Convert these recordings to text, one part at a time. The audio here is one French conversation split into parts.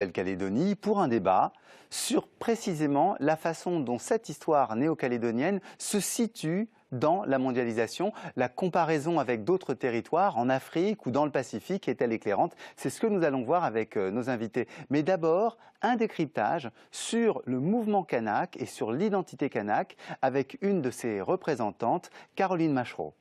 Nouvelle-Calédonie pour un débat sur précisément la façon dont cette histoire néo-calédonienne se situe dans la mondialisation. La comparaison avec d'autres territoires en Afrique ou dans le Pacifique est-elle éclairante? C'est ce que nous allons voir avec nos invités. Mais d'abord, un décryptage sur le mouvement kanak et sur l'identité kanak avec une de ses représentantes, Caroline Machereau.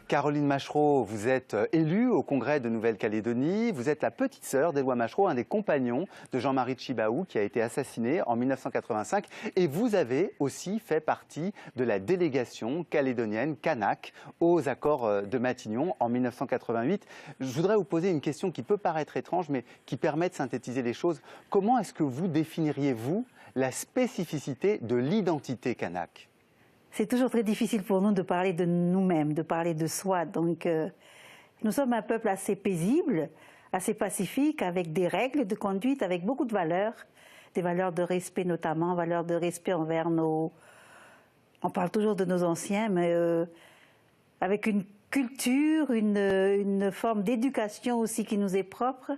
Caroline Machereau, vous êtes élue au Congrès de Nouvelle-Calédonie. Vous êtes la petite sœur d'Éloi Machereau, un des compagnons de Jean-Marie Tjibaou qui a été assassiné en 1985. Et vous avez aussi fait partie de la délégation calédonienne kanak aux accords de Matignon en 1988. Je voudrais vous poser une question qui peut paraître étrange, mais qui permet de synthétiser les choses. Comment est-ce que vous définiriez, vous, la spécificité de l'identité kanak ? C'est toujours très difficile pour nous de parler de nous-mêmes, de parler de soi. Donc, nous sommes un peuple assez paisible, assez pacifique, avec des règles de conduite, avec beaucoup de valeurs, des valeurs de respect notamment, valeurs de respect envers nos... On parle toujours de nos anciens, mais avec une culture, une forme d'éducation aussi qui nous est propre,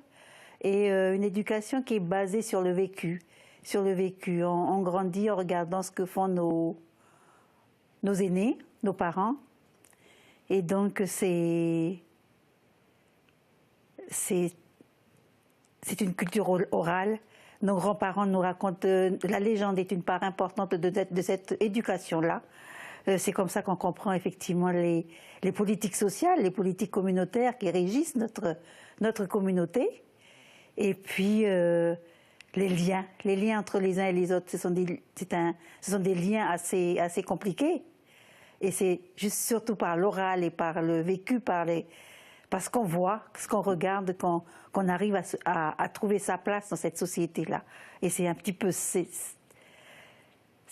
et une éducation qui est basée sur le vécu. Sur le vécu, on grandit en regardant ce que font nos aînés, nos parents, et donc c'est une culture orale. Nos grands-parents nous racontent, la légende est une part importante de cette éducation-là. C'est comme ça qu'on comprend effectivement les politiques sociales, les politiques communautaires qui régissent notre communauté. Et puis les liens entre les uns et les autres, ce sont des liens assez compliqués. Et c'est juste surtout par l'oral et par le vécu, par ce qu'on voit, ce qu'on regarde, qu'on arrive à trouver sa place dans cette société-là. Et c'est un petit peu... C'est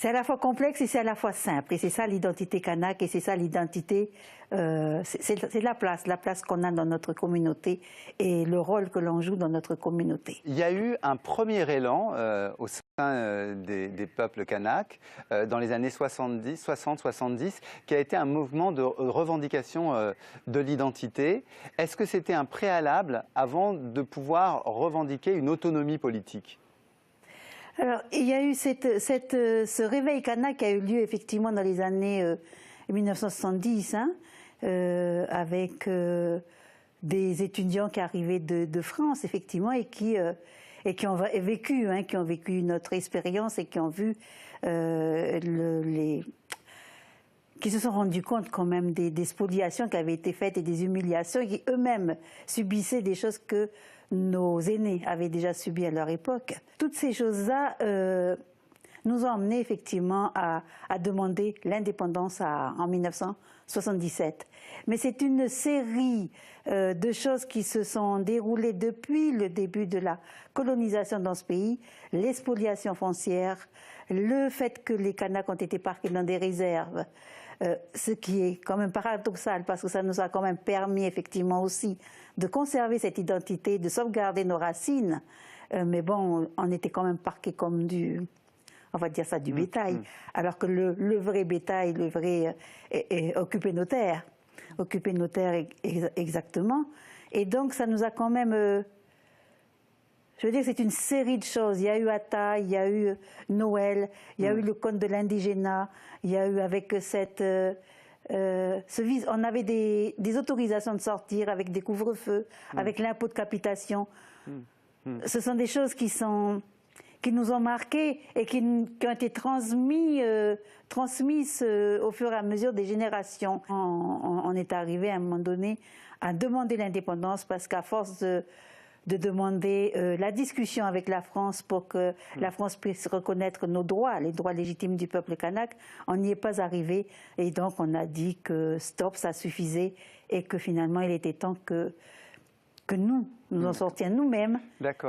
à la fois complexe et c'est à la fois simple. Et c'est ça l'identité kanak, et c'est ça l'identité, c'est la place qu'on a dans notre communauté et le rôle que l'on joue dans notre communauté. Il y a eu un premier élan au sein des peuples kanak dans les années 60-70, qui a été un mouvement de revendication de l'identité. Est-ce que c'était un préalable avant de pouvoir revendiquer une autonomie politique ? Alors, il y a eu ce réveil kanak qui a eu lieu effectivement dans les années 1970, hein, avec des étudiants qui arrivaient de France, effectivement, et qui ont vécu notre expérience et qui ont vu qui se sont rendus compte quand même des spoliations qui avaient été faites et des humiliations, qui eux-mêmes subissaient des choses que nos aînés avaient déjà subies à leur époque. Toutes ces choses-là nous ont amenés effectivement à demander l'indépendance en 1977. Mais c'est une série de choses qui se sont déroulées depuis le début de la colonisation dans ce pays, les spoliations foncières, le fait que les Kanaks ont été parqués dans des réserves, ce qui est quand même paradoxal parce que ça nous a quand même permis effectivement aussi de conserver cette identité, de sauvegarder nos racines. Mais bon, on était quand même parqués comme on va dire ça, du bétail, alors que le vrai bétail, le vrai occupait nos terres. Occuper nos terres exactement. Et donc ça nous a quand même... je veux dire que c'est une série de choses. Il y a eu Atta, il y a eu Noël, il y a eu le conte de l'indigénat, il y a eu avec on avait des autorisations de sortir avec des couvre-feux, avec l'impôt de capitation. Ce sont des choses qui nous ont marqués et qui ont été transmises au fur et à mesure des générations. On est arrivé à un moment donné à demander l'indépendance parce qu'à force de demander la discussion avec la France pour que la France puisse reconnaître nos droits, les droits légitimes du peuple kanak, on n'y est pas arrivé. Et donc on a dit que stop, ça suffisait et que finalement il était temps que nous en sortions nous-mêmes,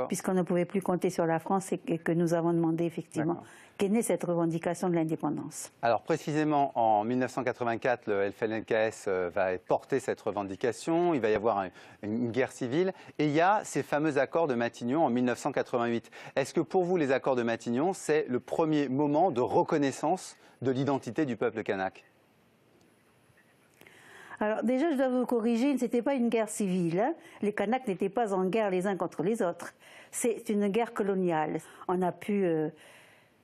puisqu'on ne pouvait plus compter sur la France et que nous avons demandé effectivement qu'est née cette revendication de l'indépendance. Alors précisément en 1984, le FLNKS va porter cette revendication, il va y avoir une guerre civile et il y a ces fameux accords de Matignon en 1988. Est-ce que pour vous les accords de Matignon, c'est le premier moment de reconnaissance de l'identité du peuple kanak ? Alors déjà, je dois vous corriger, ce n'était pas une guerre civile. Hein. Les Kanaks n'étaient pas en guerre les uns contre les autres. C'est une guerre coloniale. On a pu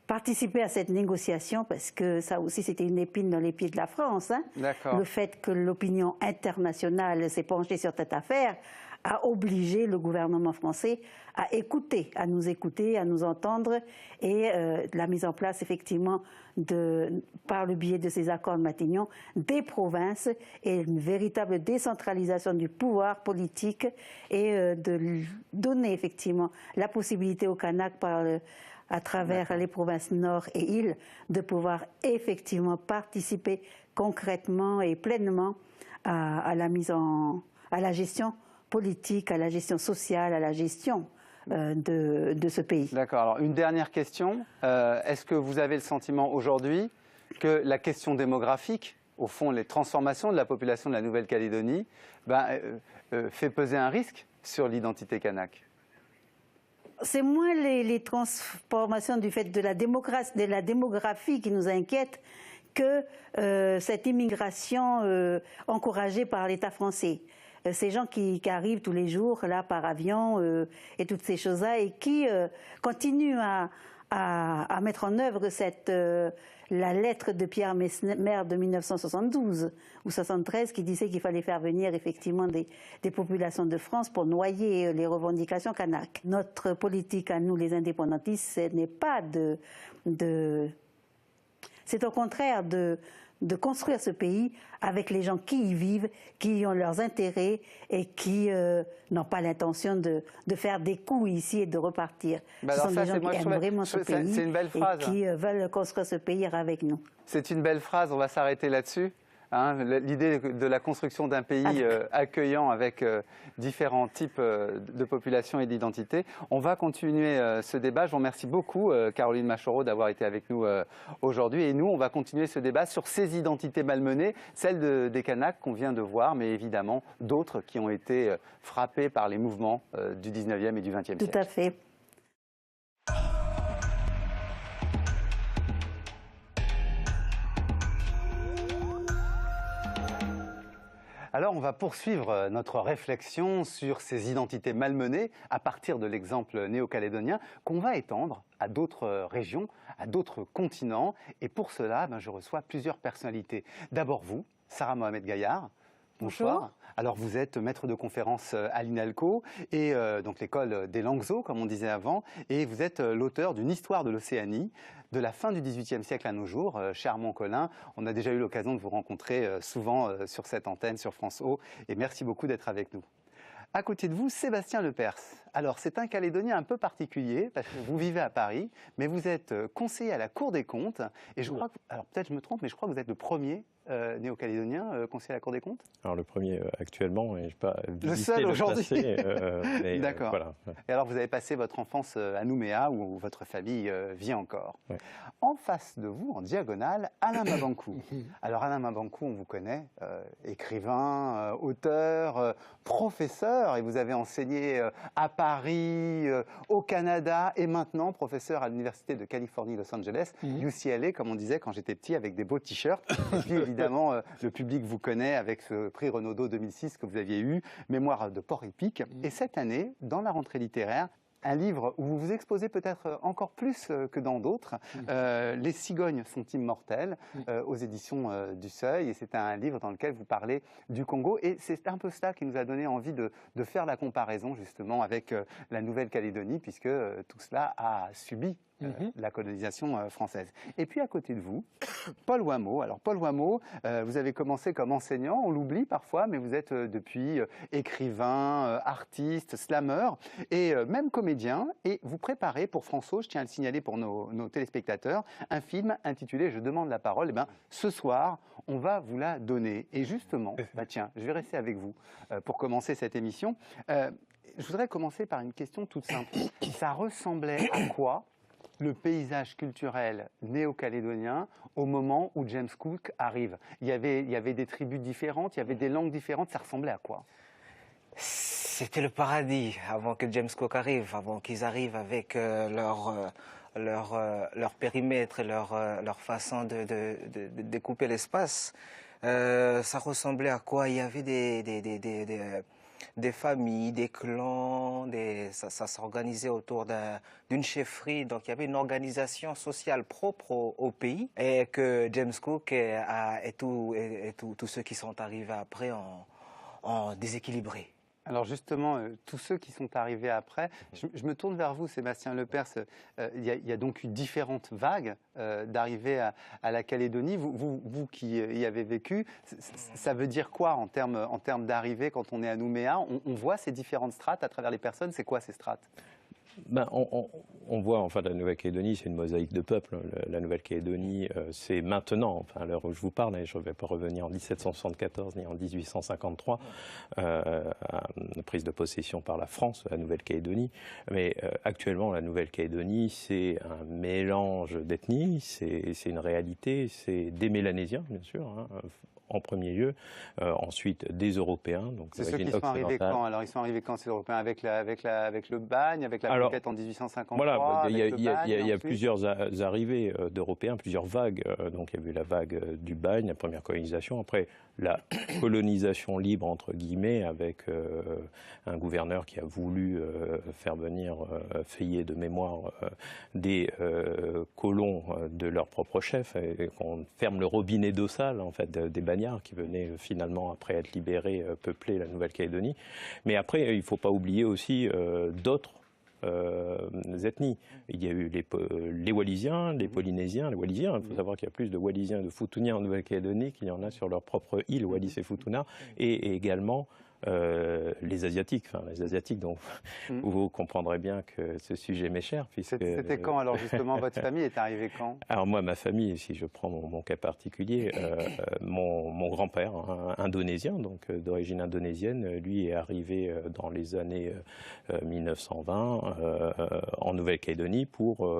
participer à cette négociation parce que ça aussi, c'était une épine dans les pieds de la France. Hein. Le fait que l'opinion internationale s'est penchée sur cette affaire a obligé le gouvernement français à écouter, à nous entendre et la mise en place effectivement par le biais de ces accords de Matignon des provinces et une véritable décentralisation du pouvoir politique et de donner effectivement la possibilité aux Kanaks à travers les provinces nord et îles de pouvoir effectivement participer concrètement et pleinement à la gestion politique, à la gestion sociale, à la gestion de ce pays. D'accord. Alors, une dernière question. Est-ce que vous avez le sentiment aujourd'hui que la question démographique, au fond, les transformations de la population de la Nouvelle-Calédonie, fait peser un risque sur l'identité kanak? C'est moins les transformations du fait de la démographie qui nous inquiète que cette immigration encouragée par l'État français. Ces gens qui arrivent tous les jours là par avion et toutes ces choses-là et qui continuent à mettre en œuvre la lettre de Pierre Messmer de 1972 ou 73 qui disait qu'il fallait faire venir effectivement des populations de France pour noyer les revendications kanak. Notre politique à nous les indépendantistes, ce n'est pas c'est au contraire de construire ce pays avec les gens qui y vivent, qui ont leurs intérêts et qui n'ont pas l'intention de faire des coups ici et de repartir. Ce sont des gens qui aiment vraiment ce pays et qui veulent construire ce pays avec nous. C'est une belle phrase, on va s'arrêter là-dessus. Hein, l'idée de la construction d'un pays accueillant avec différents types de populations et d'identités. On va continuer ce débat. Je vous remercie beaucoup, Caroline Machoro, d'avoir été avec nous aujourd'hui. Et nous, on va continuer ce débat sur ces identités malmenées, celles des Kanaks qu'on vient de voir, mais évidemment d'autres qui ont été frappées par les mouvements du 19e et du 20e siècle. Tout à fait. Alors, on va poursuivre notre réflexion sur ces identités malmenées à partir de l'exemple néo-calédonien qu'on va étendre à d'autres régions, à d'autres continents. Et pour cela, je reçois plusieurs personnalités. D'abord vous, Sarah Mohamed Gaillard. Bonsoir. Bonjour. Alors, vous êtes maître de conférence à l'INALCO, et donc l'école des langues eaux, comme on disait avant, et vous êtes l'auteur d'une histoire de l'Océanie, de la fin du XVIIIe siècle à nos jours. Cher Armand Collin, on a déjà eu l'occasion de vous rencontrer souvent sur cette antenne, sur France O, et merci beaucoup d'être avec nous. À côté de vous, Sébastien Lepers. Alors, c'est un Calédonien un peu particulier, parce que vous vivez à Paris, mais vous êtes conseiller à la Cour des comptes, et je crois que, alors peut-être je me trompe, mais je crois que vous êtes le premier néo-calédonien conseiller à la Cour des comptes. Alors le premier actuellement, et je n'ai pas le seul aujourd'hui. D'accord. Voilà. Et alors vous avez passé votre enfance à Nouméa, où votre famille vit encore. Ouais. En face de vous, en diagonale, Alain Mabankou. Alors Alain Mabankou, on vous connaît, écrivain, auteur, professeur, et vous avez enseigné à Paris, au Canada, et maintenant professeur à l'Université de Californie, Los Angeles, UCLA, comme on disait quand j'étais petit, avec des beaux t-shirts. Et puis évidemment, le public vous connaît avec ce prix Renaudot 2006 que vous aviez eu, Mémoire de Port-Épic. Et cette année, dans la rentrée littéraire, un livre où vous vous exposez peut-être encore plus que dans d'autres. Les cigognes sont immortelles, aux éditions du Seuil. Et c'est un livre dans lequel vous parlez du Congo. Et c'est un peu cela qui nous a donné envie de faire la comparaison justement avec la Nouvelle-Calédonie, puisque tout cela a subi la colonisation française. Et puis à côté de vous, Paul Wameau. Alors Paul Wameau, vous avez commencé comme enseignant, on l'oublie parfois, mais vous êtes depuis écrivain, artiste, slameur et même comédien. Et vous préparez pour France O, je tiens à le signaler pour nos téléspectateurs, un film intitulé « Je demande la parole ». Eh bien, ce soir, on va vous la donner. Et justement, tiens, je vais rester avec vous pour commencer cette émission. Je voudrais commencer par une question toute simple. Ça ressemblait à quoi le paysage culturel néo-calédonien au moment où James Cook arrive? Il y avait des tribus différentes, il y avait des langues différentes, ça ressemblait à quoi? C'était le paradis avant que James Cook arrive, avant qu'ils arrivent avec leur périmètre et leur façon de découper l'espace. Ça ressemblait à quoi? Il y avait des familles, des clans, ça s'organisait autour d'une chefferie. Donc il y avait une organisation sociale propre au pays et que James Cook et tous ceux qui sont arrivés après ont déséquilibré. Alors justement, tous ceux qui sont arrivés après, je me tourne vers vous, Sébastien Lepers. Il y a donc eu différentes vagues d'arrivée à la Calédonie. Vous qui y avez vécu, ça veut dire quoi en termes d'arrivée quand on est à Nouméa? On voit ces différentes strates à travers les personnes. C'est quoi ces strates? Ben, on voit, enfin, la Nouvelle-Calédonie, c'est une mosaïque de peuples. La Nouvelle-Calédonie, c'est maintenant, enfin, à l'heure où je vous parle, et je ne vais pas revenir en 1774 ni en 1853, la prise de possession par la France de la Nouvelle-Calédonie. Mais actuellement, la Nouvelle-Calédonie, c'est un mélange d'ethnies, c'est une réalité, c'est des Mélanésiens, bien sûr, hein, en premier lieu, ensuite des Européens. C'est ceux qui sont arrivés quand? Alors ils sont arrivés quand, ces Européens? Avec le bagne, avec la conquête en 1853? Voilà, il y a plusieurs arrivées d'Européens, plusieurs vagues. Donc il y a eu la vague du bagne, la première colonisation, après la colonisation libre, entre guillemets, avec un gouverneur qui a voulu faire venir, payer de mémoire des colons de leur propre chef, et qu'on ferme le robinet d'eau sale, en fait, des bagnards qui venaient finalement, après être libérés, peupler la Nouvelle-Calédonie. Mais après, il ne faut pas oublier aussi d'autres ethnies. Il y a eu les Wallisiens, les Polynésiens, les Wallisiens. Il faut savoir qu'il y a plus de Wallisiens et de Futuniens en Nouvelle-Calédonie qu'il y en a sur leur propre île, Wallis et Futuna, et également les Asiatiques. Enfin, les Asiatiques, donc vous comprendrez bien que ce sujet m'est cher. C'était quand, alors, justement, votre famille est arrivée quand? Alors moi, ma famille, si je prends mon cas particulier, mon grand-père, indonésien, donc d'origine indonésienne, lui est arrivé dans les années 1920 en Nouvelle-Calédonie pour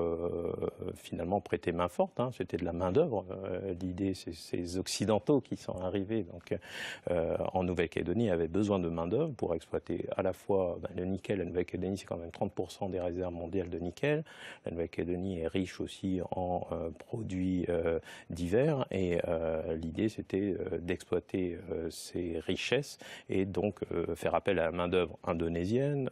finalement prêter main forte. Hein. C'était de la main-d'œuvre. L'idée, c'est ces Occidentaux qui sont arrivés donc, en Nouvelle-Calédonie avaient besoin de main-d'œuvre pour exploiter à la fois le nickel. La Nouvelle-Calédonie, c'est quand même 30% des réserves mondiales de nickel. La Nouvelle-Calédonie est riche aussi en produits divers et l'idée, c'était d'exploiter ces richesses et donc faire appel à la main-d'œuvre indonésienne,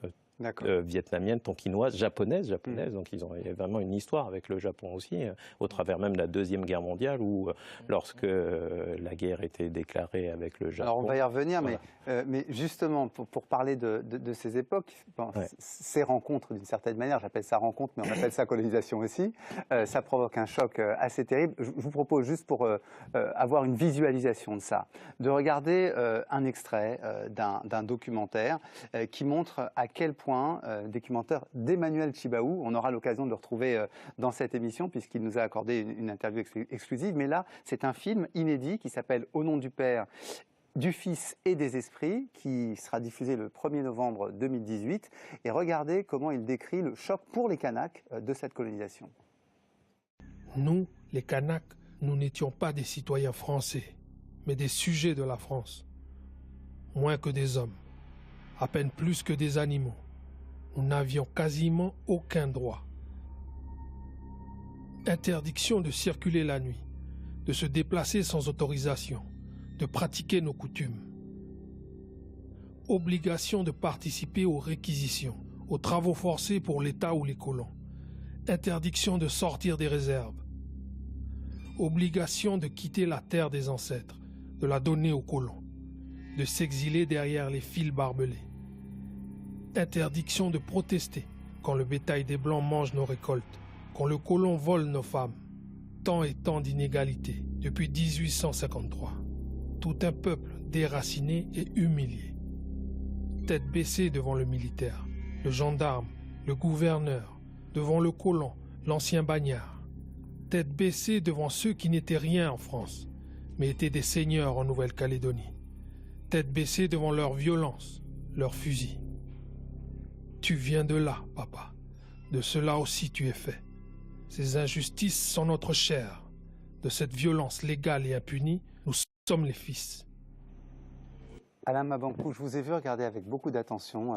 vietnamienne, tonkinoise, japonaise. Donc il y a vraiment une histoire avec le Japon aussi, au travers même de la Deuxième Guerre mondiale, où lorsque la guerre était déclarée avec le Japon... Alors on va y revenir, voilà. Mais justement, pour parler de ces époques, bon, ces rencontres d'une certaine manière, j'appelle ça rencontre, mais on appelle ça colonisation aussi, ça provoque un choc assez terrible. Je vous propose juste pour avoir une visualisation de ça, de regarder un extrait d'un documentaire qui montre à quel point documentaire d'Emmanuel Tjibaou. On aura l'occasion de le retrouver dans cette émission puisqu'il nous a accordé une interview exclusive. Mais là, c'est un film inédit qui s'appelle Au nom du Père, du Fils et des Esprits, qui sera diffusé le 1er novembre 2018. Et regardez comment il décrit le choc pour les Kanaks de cette colonisation. Nous, les Kanaks, nous n'étions pas des citoyens français, mais des sujets de la France. Moins que des hommes, à peine plus que des animaux. Nous n'avions quasiment aucun droit. Interdiction de circuler la nuit, de se déplacer sans autorisation, de pratiquer nos coutumes. Obligation de participer aux réquisitions, aux travaux forcés pour l'État ou les colons. Interdiction de sortir des réserves. Obligation de quitter la terre des ancêtres, de la donner aux colons, de s'exiler derrière les fils barbelés. Interdiction de protester quand le bétail des Blancs mange nos récoltes, quand le colon vole nos femmes. Tant et tant d'inégalités depuis 1853. Tout un peuple déraciné et humilié. Tête baissée devant le militaire, le gendarme, le gouverneur, devant le colon, l'ancien bagnard. Tête baissée devant ceux qui n'étaient rien en France, mais étaient des seigneurs en Nouvelle-Calédonie. Tête baissée devant leur violence, leurs fusils. Tu viens de là, papa. De cela aussi tu es fait. Ces injustices sont notre chair. De cette violence légale et impunie, nous sommes les fils. Alain Mabankou, je vous ai vu regarder avec beaucoup d'attention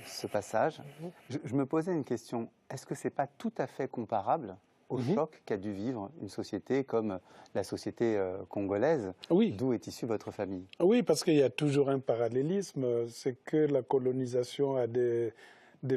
ce passage. Je me posais une question. Est-ce que ce n'est pas tout à fait comparable au choc qu'a dû vivre une société comme la société congolaise, d'où est issue votre famille. Oui, parce qu'il y a toujours un parallélisme, c'est que la colonisation a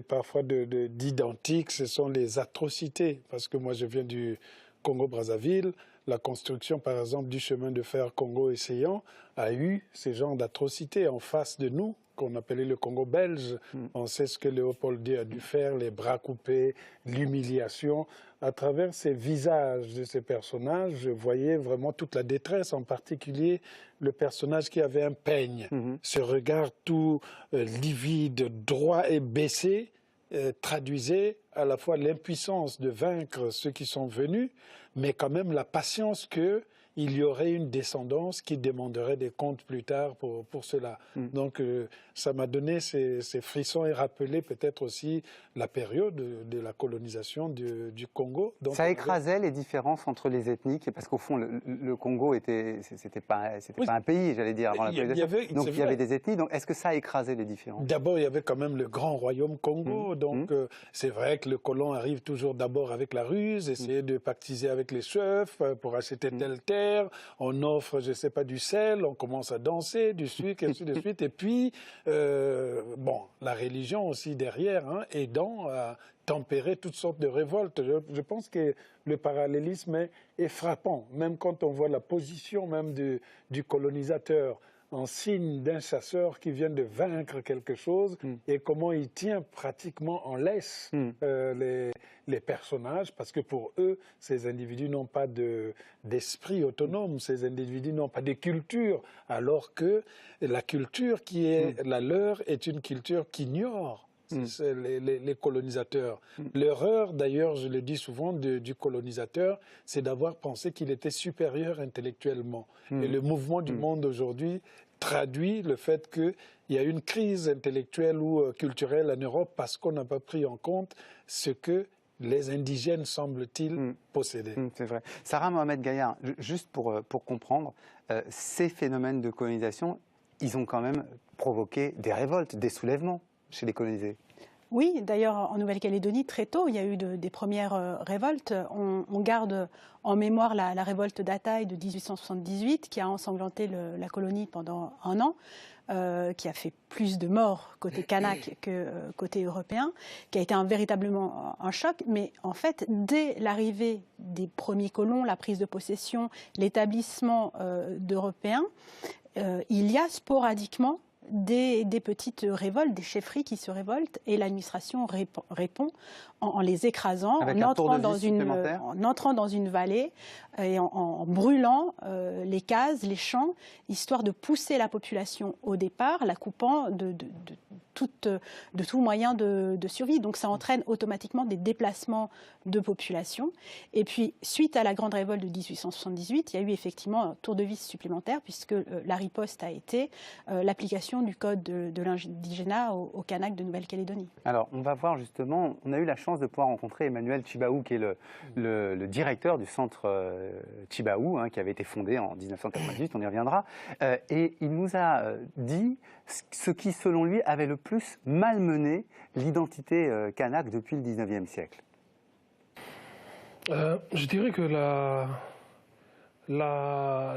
parfois d'identiques, ce sont les atrocités, parce que moi je viens du Congo-Brazzaville, la construction par exemple du chemin de fer Congo-Essayant a eu ces genres d'atrocités en face de nous, qu'on appelait le Congo belge. On sait ce que Léopold II a dû faire, les bras coupés, l'humiliation. À travers ces visages de ces personnages, je voyais vraiment toute la détresse, en particulier le personnage qui avait un peigne. Ce regard tout livide, droit et baissé, traduisait à la fois l'impuissance de vaincre ceux qui sont venus, mais quand même la patience qu'il y aurait une descendance qui demanderait des comptes plus tard pour cela. Donc ça m'a donné ces frissons et rappelé peut-être aussi la période de la colonisation du Congo. Donc, ça écrasait les différences entre les ethnies, parce qu'au fond le Congo c'était pas un pays, j'allais dire, avant la colonisation. Donc il y avait des ethnies. Donc est-ce que ça a écrasé les différences? D'abord il y avait quand même le grand royaume Congo. Donc c'est vrai que le colon arrive toujours d'abord avec la ruse, essayer de pactiser avec les chefs pour acheter telle terre. On offre, je ne sais pas, du sel, on commence à danser, du sucre, et ainsi de suite. Et puis, la religion aussi derrière, aidant à tempérer toutes sortes de révoltes. Je pense que le parallélisme est frappant, même quand on voit la position même du colonisateur en signe d'un chasseur qui vient de vaincre quelque chose et comment il tient pratiquement en laisse les personnages, parce que pour eux, ces individus n'ont pas d'esprit autonome, ces individus n'ont pas de culture, alors que la culture qui est la leur est une culture qu'ignore les colonisateurs. L'erreur, d'ailleurs, je le dis souvent, du colonisateur, c'est d'avoir pensé qu'il était supérieur intellectuellement. Et le mouvement du monde aujourd'hui traduit le fait qu'il y a une crise intellectuelle ou culturelle en Europe parce qu'on n'a pas pris en compte ce que les indigènes, semble-t-il, posséder. C'est vrai. Sarah Mohamed Gaillard, juste pour comprendre, ces phénomènes de colonisation, ils ont quand même provoqué des révoltes, des soulèvements chez les colonisés. Oui, d'ailleurs, en Nouvelle-Calédonie, très tôt, il y a eu des premières révoltes. On garde en mémoire la révolte d'Ataï de 1878, qui a ensanglanté la colonie pendant un an, qui a fait plus de morts côté kanak que côté européen, qui a été véritablement un choc. Mais en fait, dès l'arrivée des premiers colons, la prise de possession, l'établissement d'Européens, il y a sporadiquement des petites révoltes, des chefferies qui se révoltent, et l'administration répond en les écrasant, en entrant dans une vallée et en brûlant les cases, les champs, histoire de pousser la population au départ, la coupant de tout moyen de survie. Donc ça entraîne automatiquement des déplacements de population. Et puis, suite à la grande révolte de 1878, il y a eu effectivement un tour de vis supplémentaire, puisque la riposte a été l'application du code de l'indigénat au Kanak de Nouvelle-Calédonie. Alors, on va voir justement, on a eu la chance de pouvoir rencontrer Emmanuel Tchibaou, qui est le directeur du centre Tchibaou, qui avait été fondé en 1998, on y reviendra, et il nous a dit ce qui, selon lui, avait le plus malmené l'identité kanak depuis le 19e siècle. Je dirais que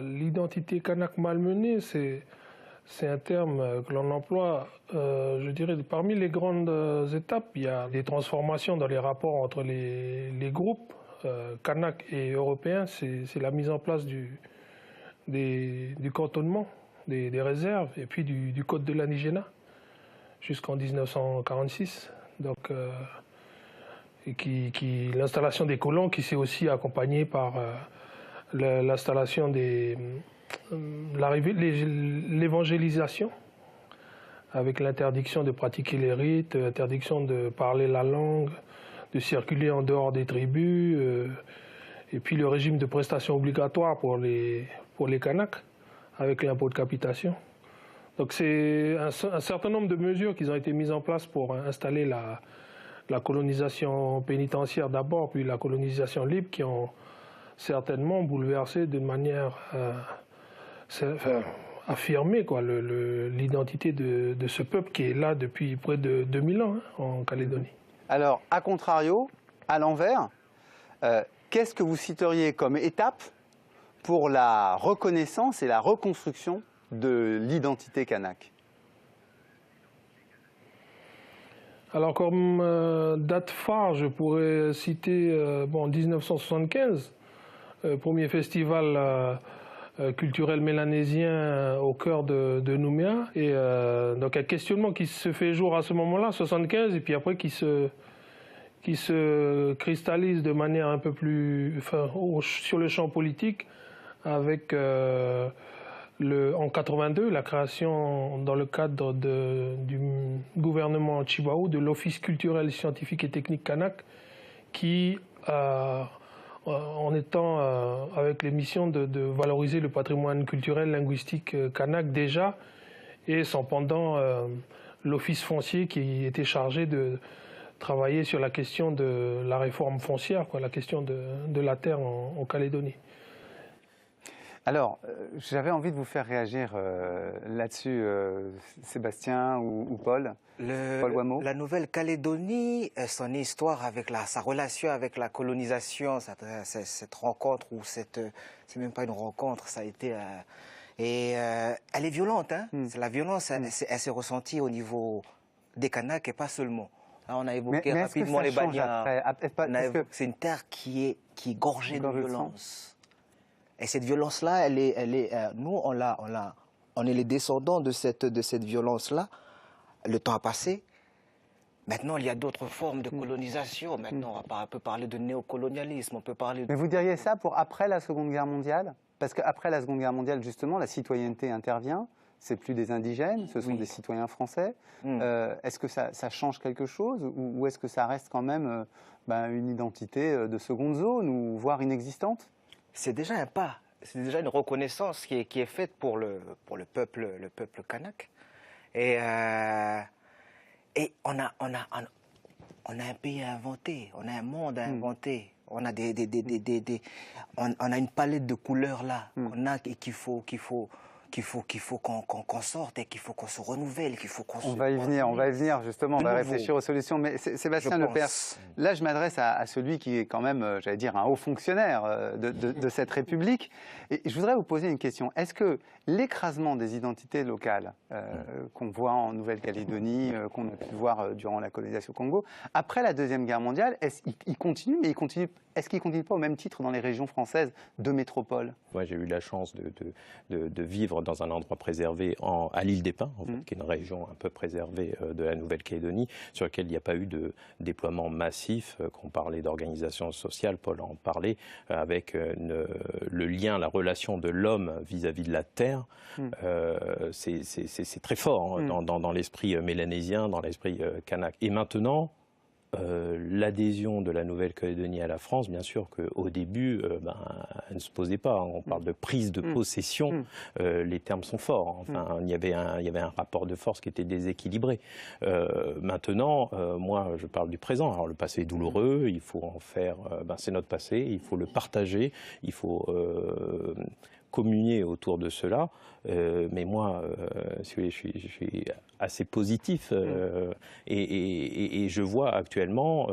l'identité kanak malmenée, c'est un terme que l'on emploie, je dirais, parmi les grandes étapes. Il y a des transformations dans les rapports entre les groupes kanak et européens. C'est la mise en place du cantonnement, des réserves, et puis du code de l'indigénat, jusqu'en 1946. Donc, l'installation des colons qui s'est aussi accompagnée par l'installation l'évangélisation, avec l'interdiction de pratiquer les rites, l'interdiction de parler la langue, de circuler en dehors des tribus, et puis le régime de prestations obligatoires pour les Kanaks, avec l'impôt de capitation. Donc c'est un certain nombre de mesures qui ont été mises en place pour installer la colonisation pénitentiaire d'abord, puis la colonisation libre, qui ont certainement bouleversé d'une manière affirmée l'identité de ce peuple qui est là depuis près de 2000 ans en Calédonie. Alors, à contrario, à l'envers, qu'est-ce que vous citeriez comme étape pour la reconnaissance et la reconstruction de l'identité kanak? Alors comme date phare, je pourrais citer 1975, premier festival culturel mélanésien au cœur de Nouméa. Et donc un questionnement qui se fait jour à ce moment-là, 75, et puis après qui se cristallise de manière un peu plus sur le champ politique avec en 82 la création dans le cadre du gouvernement Tjibaou de l'Office culturel, scientifique et technique kanak qui en étant avec les missions de valoriser le patrimoine culturel linguistique kanak déjà, et sans pendant l'office foncier qui était chargé de travailler sur la question de la réforme foncière, la question de la terre en Calédonie. Alors, j'avais envie de vous faire réagir là-dessus, Sébastien ou Paul. Paul Wameau. La Nouvelle-Calédonie, son histoire avec sa relation avec la colonisation, cette rencontre, ou c'est même pas une rencontre, ça a été... elle est violente, hein. La violence, elle s'est ressentie au niveau des Kanaks et pas seulement. Là, on a évoqué rapidement les Banias. C'est une terre qui est gorgée de violence. Et cette violence-là, nous, on est les descendants de cette violence-là. Le temps a passé. Maintenant, il y a d'autres formes de colonisation. Maintenant, on peut parler de néocolonialisme, on peut parler de... Mais vous diriez ça pour après la Seconde Guerre mondiale? Parce qu'après la Seconde Guerre mondiale, justement, la citoyenneté intervient. C'est plus des indigènes, ce sont des citoyens français. Est-ce que ça change quelque chose, ou est-ce que ça reste quand même une identité de seconde zone, ou voire inexistante? C'est déjà un pas, c'est déjà une reconnaissance qui est faite pour le peuple kanak. Et on a un pays à inventer, on a un monde à inventer, on a on a une palette de couleurs là, et qu'il faut qu'on sorte, et qu'il faut qu'on se renouvelle, qu'il faut qu'on se... On va y venir justement, on va réfléchir aux solutions. Mais Sébastien Lepers, là je m'adresse à celui qui est quand même, j'allais dire, un haut fonctionnaire de cette République. Et je voudrais vous poser une question. Est-ce que l'écrasement des identités locales qu'on voit en Nouvelle-Calédonie, qu'on a pu voir durant la colonisation au Congo, après la Deuxième Guerre mondiale, est-ce qu'il continue, mais est-ce qu'il ne continue pas au même titre dans les régions françaises de métropole? Moi, j'ai eu la chance de vivre dans un endroit préservé à l'île des Pins, en fait, qui est une région un peu préservée de la Nouvelle-Calédonie, sur laquelle il n'y a pas eu de déploiement massif, qu'on parlait d'organisation sociale, Paul en parlait, avec le lien, la relation de l'homme vis-à-vis de la terre. C'est très fort dans l'esprit mélanésien, dans l'esprit kanak. Et maintenant, l'adhésion de la Nouvelle-Calédonie à la France, bien sûr qu'au début, elle ne se posait pas. On parle de prise de possession, les termes sont forts. Enfin, il y avait un rapport de force qui était déséquilibré. Maintenant, moi, je parle du présent. Alors, le passé est douloureux, il faut en faire... c'est notre passé, il faut le partager, il faut... communier autour de cela, mais moi, je suis assez positif et je vois actuellement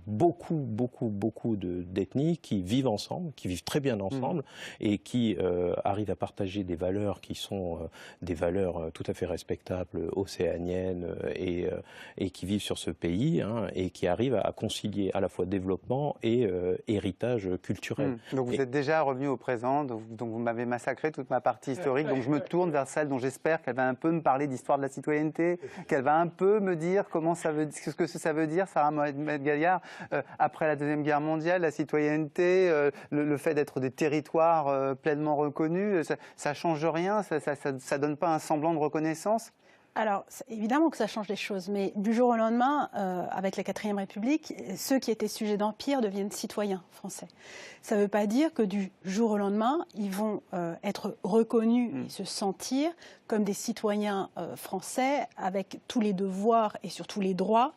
beaucoup d'ethnies qui vivent ensemble, qui vivent très bien ensemble et qui arrivent à partager des valeurs qui sont des valeurs tout à fait respectables, océaniennes et qui vivent sur ce pays et qui arrivent à concilier à la fois développement et héritage culturel. Donc vous êtes déjà revenu au présent, donc vous m'avez massacré toute ma partie historique, donc je me tourne vers celle dont j'espère qu'elle va un peu me parler d'histoire de la citoyenneté, qu'elle va un peu me dire ce que ça veut dire, Sarah Mohamed Gaillard, après la Deuxième Guerre mondiale, la citoyenneté, le fait d'être des territoires pleinement reconnus, ça change rien, ça donne pas un semblant de reconnaissance? Alors, évidemment que ça change les choses, mais du jour au lendemain, avec la 4e République, ceux qui étaient sujets d'empire deviennent citoyens français. Ça ne veut pas dire que du jour au lendemain, ils vont être reconnus et se sentir comme des citoyens français avec tous les devoirs et surtout les droits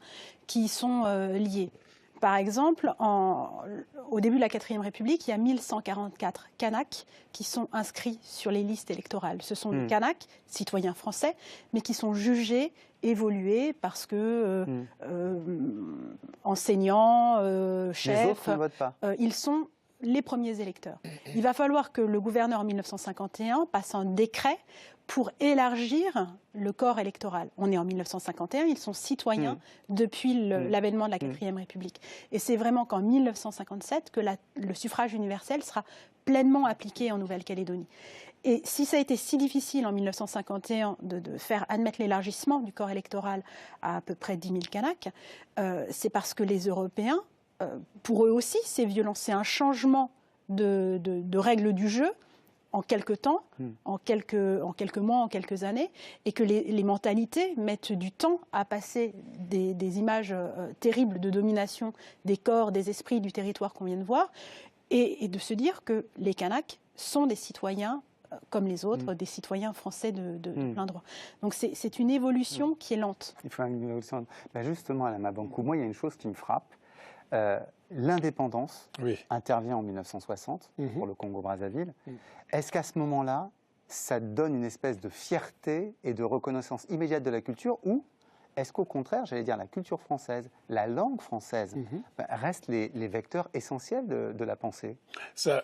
qui y sont liés. Par exemple, au début de la 4e République, il y a 1144 Kanaks qui sont inscrits sur les listes électorales. Ce sont des Kanaks, citoyens français, mais qui sont jugés, évolués, parce que enseignants, chefs, les autres ne votent pas. Ils sont les premiers électeurs. Il va falloir que le gouverneur en 1951 passe un décret pour élargir le corps électoral. On est en 1951, ils sont citoyens depuis l'avènement de la 4e République. Et c'est vraiment qu'en 1957 que le suffrage universel sera pleinement appliqué en Nouvelle-Calédonie. Et si ça a été si difficile en 1951 de faire admettre l'élargissement du corps électoral à peu près 10 000 Kanaks, c'est parce que les Européens, pour eux aussi, c'est violent. C'est un changement de règles du jeu en quelques temps, en quelques mois, en quelques années, et que les mentalités mettent du temps à passer des images terribles de domination des corps, des esprits du territoire qu'on vient de voir, et de se dire que les Kanaks sont des citoyens comme les autres, des citoyens français de plein droit. Donc c'est une évolution qui est lente. Il faut une évolution. Ben justement, Alain Mabankou, moi, il y a une chose qui me frappe. L'indépendance intervient en 1960 pour le Congo-Brazzaville. Est-ce qu'à ce moment-là, ça donne une espèce de fierté et de reconnaissance immédiate de la culture, ou est-ce qu'au contraire, j'allais dire, la culture française, la langue française, restent les vecteurs essentiels de la pensée? Ça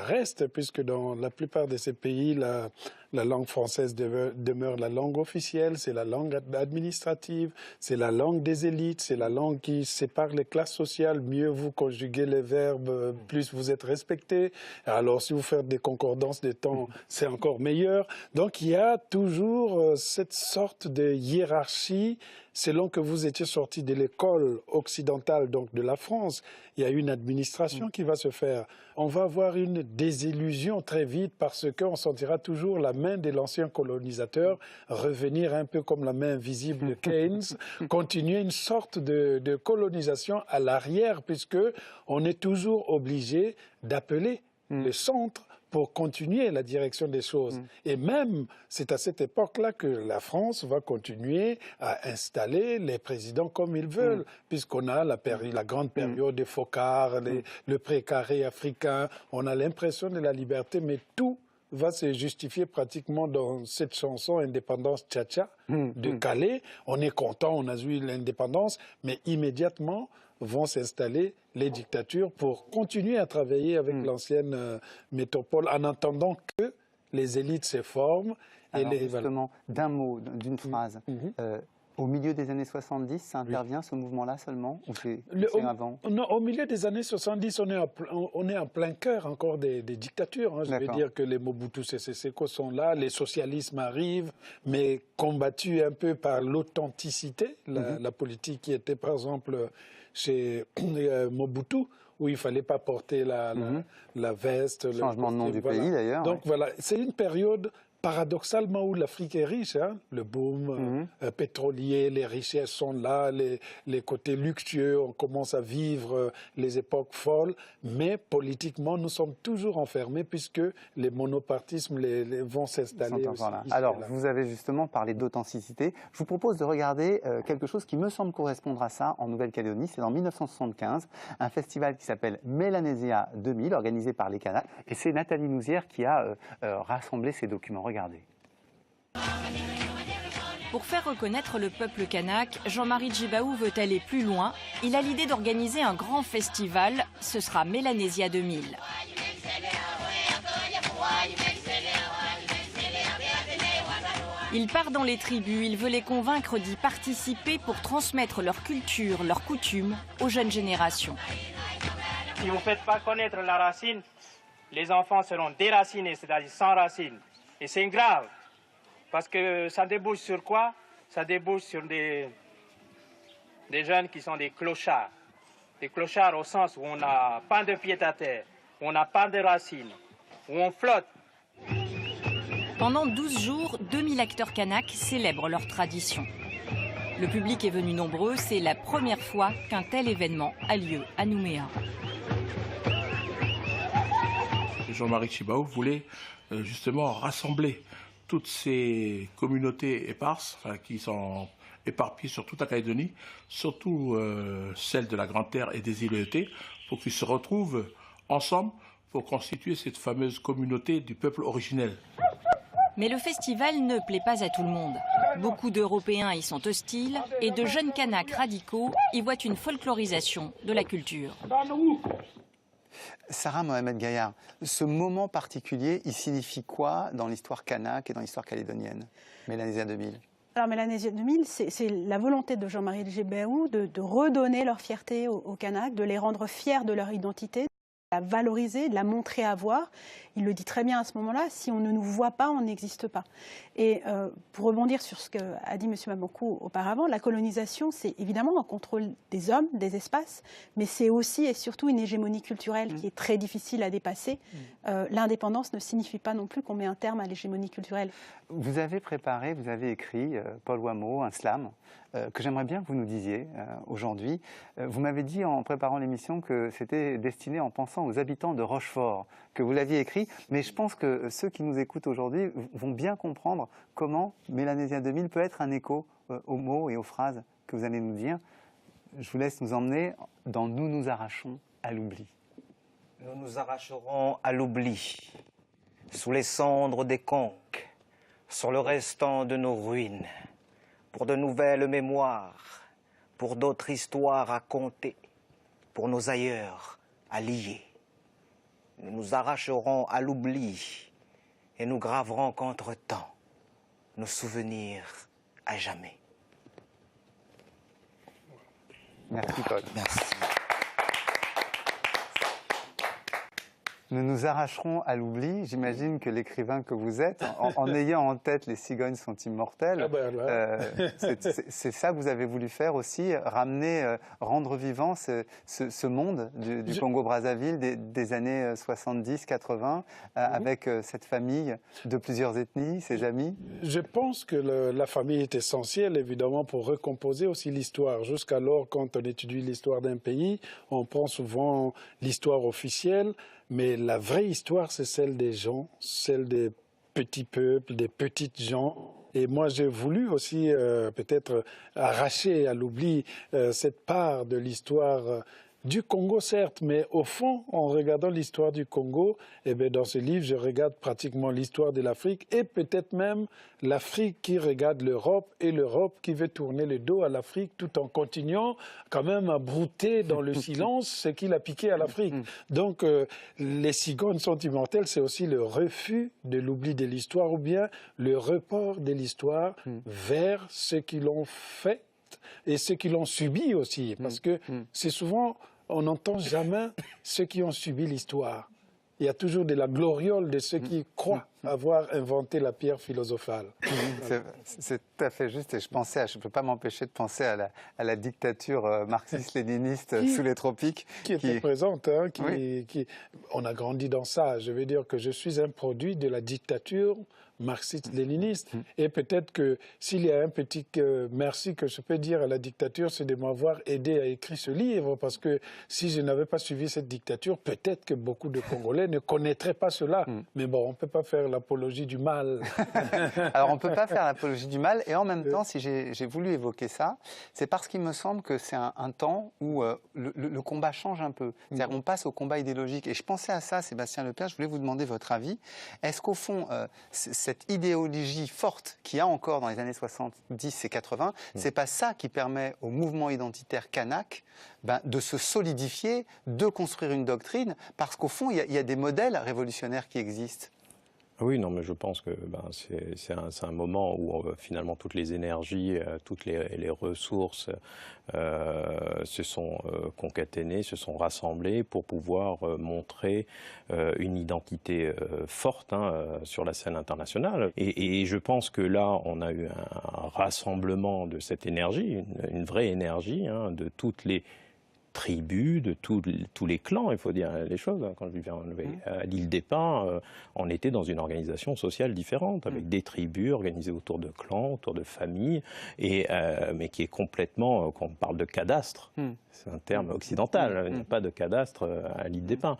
reste, puisque dans la plupart de ces pays, la langue française demeure la langue officielle, c'est la langue administrative, c'est la langue des élites, c'est la langue qui sépare les classes sociales. Mieux vous conjuguez les verbes, plus vous êtes respecté. Alors si vous faites des concordances de temps, c'est encore meilleur. Donc il y a toujours cette sorte de hiérarchie. Selon que vous étiez sorti de l'école occidentale, donc de la France, il y a une administration qui va se faire. On va avoir une désillusion très vite parce qu'on sentira toujours la main de l'ancien colonisateur revenir un peu comme la main invisible de Keynes, continuer une sorte de colonisation à l'arrière, puisque on est toujours obligé d'appeler le centre pour continuer la direction des choses. Et même, c'est à cette époque-là que la France va continuer à installer les présidents comme ils veulent, puisqu'on a la grande période des Foccart, le précaré africain, on a l'impression de la liberté, mais tout va se justifier pratiquement dans cette chanson Indépendance Tcha-Tcha de Calais. On est content, on a eu l'indépendance, mais immédiatement vont s'installer les dictatures pour continuer à travailler avec l'ancienne métropole en attendant que les élites se forment. Alors justement, d'un mot, d'une phrase, au milieu des années 70, ça intervient ce mouvement-là seulement, ou c'est avant? Non, au milieu des années 70, on est en plein cœur encore des dictatures. Je veux dire que les Mobutu Sese Seko sont là, les socialismes arrivent, mais combattus un peu par l'authenticité, la politique qui était par exemple chez Mobutu, où il ne fallait pas porter la veste. Changement de nom du pays d'ailleurs. Donc voilà, c'est une période paradoxalement où l'Afrique est riche, le boom pétrolier, les richesses sont là, les côtés luxueux, on commence à vivre les époques folles, mais politiquement nous sommes toujours enfermés puisque les monopartismes vont s'installer aussi. Alors vous avez justement parlé d'authenticité. Je vous propose de regarder quelque chose qui me semble correspondre à ça en Nouvelle-Calédonie. C'est en 1975, un festival qui s'appelle Mélanésia 2000, organisé par les Kanaks, et c'est Nathalie Nouzière qui a rassemblé ces documents. Regardez. Pour faire reconnaître le peuple kanak, Jean-Marie Djibaou veut aller plus loin. Il a l'idée d'organiser un grand festival. Ce sera Mélanésia 2000. Il part dans les tribus, il veut les convaincre d'y participer pour transmettre leur culture, leurs coutumes aux jeunes générations. Si vous ne faites pas connaître la racine, les enfants seront déracinés, c'est-à-dire sans racine. Et c'est grave, parce que ça débouche sur quoi? Ça débouche sur des jeunes qui sont des clochards. Des clochards au sens où on n'a pas de pied à terre, où on n'a pas de racines, où on flotte. Pendant 12 jours, 2000 acteurs kanaks célèbrent leur tradition. Le public est venu nombreux, c'est la première fois qu'un tel événement a lieu à Nouméa. Jean-Marie Djibaou voulait justement rassembler toutes ces communautés éparses, qui sont éparpillées sur toute la Calédonie, surtout celles de la Grande Terre et des îles ET, pour qu'ils se retrouvent ensemble pour constituer cette fameuse communauté du peuple originel. Mais le festival ne plaît pas à tout le monde. Beaucoup d'Européens y sont hostiles et de jeunes Kanaks radicaux y voient une folklorisation de la culture. Sarah Mohamed Gaillard, ce moment particulier, il signifie quoi dans l'histoire kanak et dans l'histoire calédonienne, Mélanésia 2000? Alors, Mélanésia 2000, c'est la volonté de Jean-Marie Tjibaou de redonner leur fierté aux Kanaks, de les rendre fiers de leur identité, de la valoriser, de la montrer à voir. Il le dit très bien à ce moment-là, si on ne nous voit pas, on n'existe pas. Et pour rebondir sur ce qu'a dit M. Mabonkou auparavant, la colonisation, c'est évidemment un contrôle des hommes, des espaces, mais c'est aussi et surtout une hégémonie culturelle qui est très difficile à dépasser. L'indépendance ne signifie pas non plus qu'on met un terme à l'hégémonie culturelle. Vous avez préparé, vous avez écrit, Paul Wameau, un slam, que j'aimerais bien que vous nous disiez aujourd'hui. Vous m'avez dit en préparant l'émission que c'était destiné en pensant aux habitants de Rochefort, que vous l'aviez écrit, mais je pense que ceux qui nous écoutent aujourd'hui vont bien comprendre comment Mélanésia 2000 peut être un écho aux mots et aux phrases que vous allez nous dire. Je vous laisse nous emmener dans « Nous nous arrachons à l'oubli ». Nous nous arracherons à l'oubli, sous les cendres des conques, sur le restant de nos ruines, pour de nouvelles mémoires, pour d'autres histoires à conter, pour nos ailleurs à lier. Nous nous arracherons à l'oubli et nous graverons qu'entre-temps nos souvenirs à jamais. Merci Paul. Merci. Nous nous arracherons à l'oubli. J'imagine que l'écrivain que vous êtes, en ayant en tête les cigognes sont immortelles, c'est ça que vous avez voulu faire aussi, ramener, rendre vivant ce monde du Congo-Brazzaville des années 70-80, avec cette famille de plusieurs ethnies, ses amis. Je pense que la famille est essentielle, évidemment, pour recomposer aussi l'histoire. Jusqu'alors, quand on étudie l'histoire d'un pays, on prend souvent l'histoire officielle, mais la vraie histoire, c'est celle des gens, celle des petits peuples, des petites gens. Et moi, j'ai voulu aussi peut-être arracher à l'oubli cette part de l'histoire du Congo, certes, mais au fond, en regardant l'histoire du Congo, eh bien, dans ce livre, je regarde pratiquement l'histoire de l'Afrique et peut-être même l'Afrique qui regarde l'Europe et l'Europe qui veut tourner le dos à l'Afrique tout en continuant quand même à brouter dans le silence ce qu'il a piqué à l'Afrique. Donc, les cigognes sont immortelles, c'est aussi le refus de l'oubli de l'histoire ou bien le report de l'histoire vers ceux qui l'ont fait et ceux qui l'ont subi aussi, parce que c'est souvent, on n'entend jamais ceux qui ont subi l'histoire. Il y a toujours de la gloriole de ceux qui croient avoir inventé la pierre philosophale. C'est tout à fait juste, et je ne peux pas m'empêcher de penser à la dictature marxiste-léniniste sous les tropiques. Qui était présente, hein, on a grandi dans ça. Je veux dire que je suis un produit de la dictature marxiste-léniniste. Et peut-être que s'il y a un petit merci que je peux dire à la dictature, c'est de m'avoir aidé à écrire ce livre, parce que si je n'avais pas suivi cette dictature, peut-être que beaucoup de Congolais ne connaîtraient pas cela. Mais bon, on ne peut pas faire l'apologie du mal. Alors, on ne peut pas faire l'apologie du mal, et en même temps, si j'ai voulu évoquer ça, c'est parce qu'il me semble que c'est un temps où le combat change un peu. C'est-à-dire qu'on passe au combat idéologique. Et je pensais à ça, Sébastien Lepierre, je voulais vous demander votre avis. Est-ce qu'au fond, cette idéologie forte qu'il y a encore dans les années 70 et 80, c'est pas ça qui permet au mouvement identitaire kanak de se solidifier, de construire une doctrine, parce qu'au fond, il y a des modèles révolutionnaires qui existent. Oui, non, mais je pense que c'est un moment où finalement toutes les énergies, toutes les ressources se sont concaténées, se sont rassemblées pour pouvoir montrer une identité forte sur la scène internationale. Et je pense que là, on a eu un rassemblement de cette énergie, une vraie énergie de toutes les tribus, de tous les clans, il faut dire les choses. Quand je vivais à l'île des Pins, on était dans une organisation sociale différente, avec des tribus organisées autour de clans, autour de familles, mais qui est complètement, quand on parle de cadastre, c'est un terme occidental, il n'y a pas de cadastre à l'île des Pins,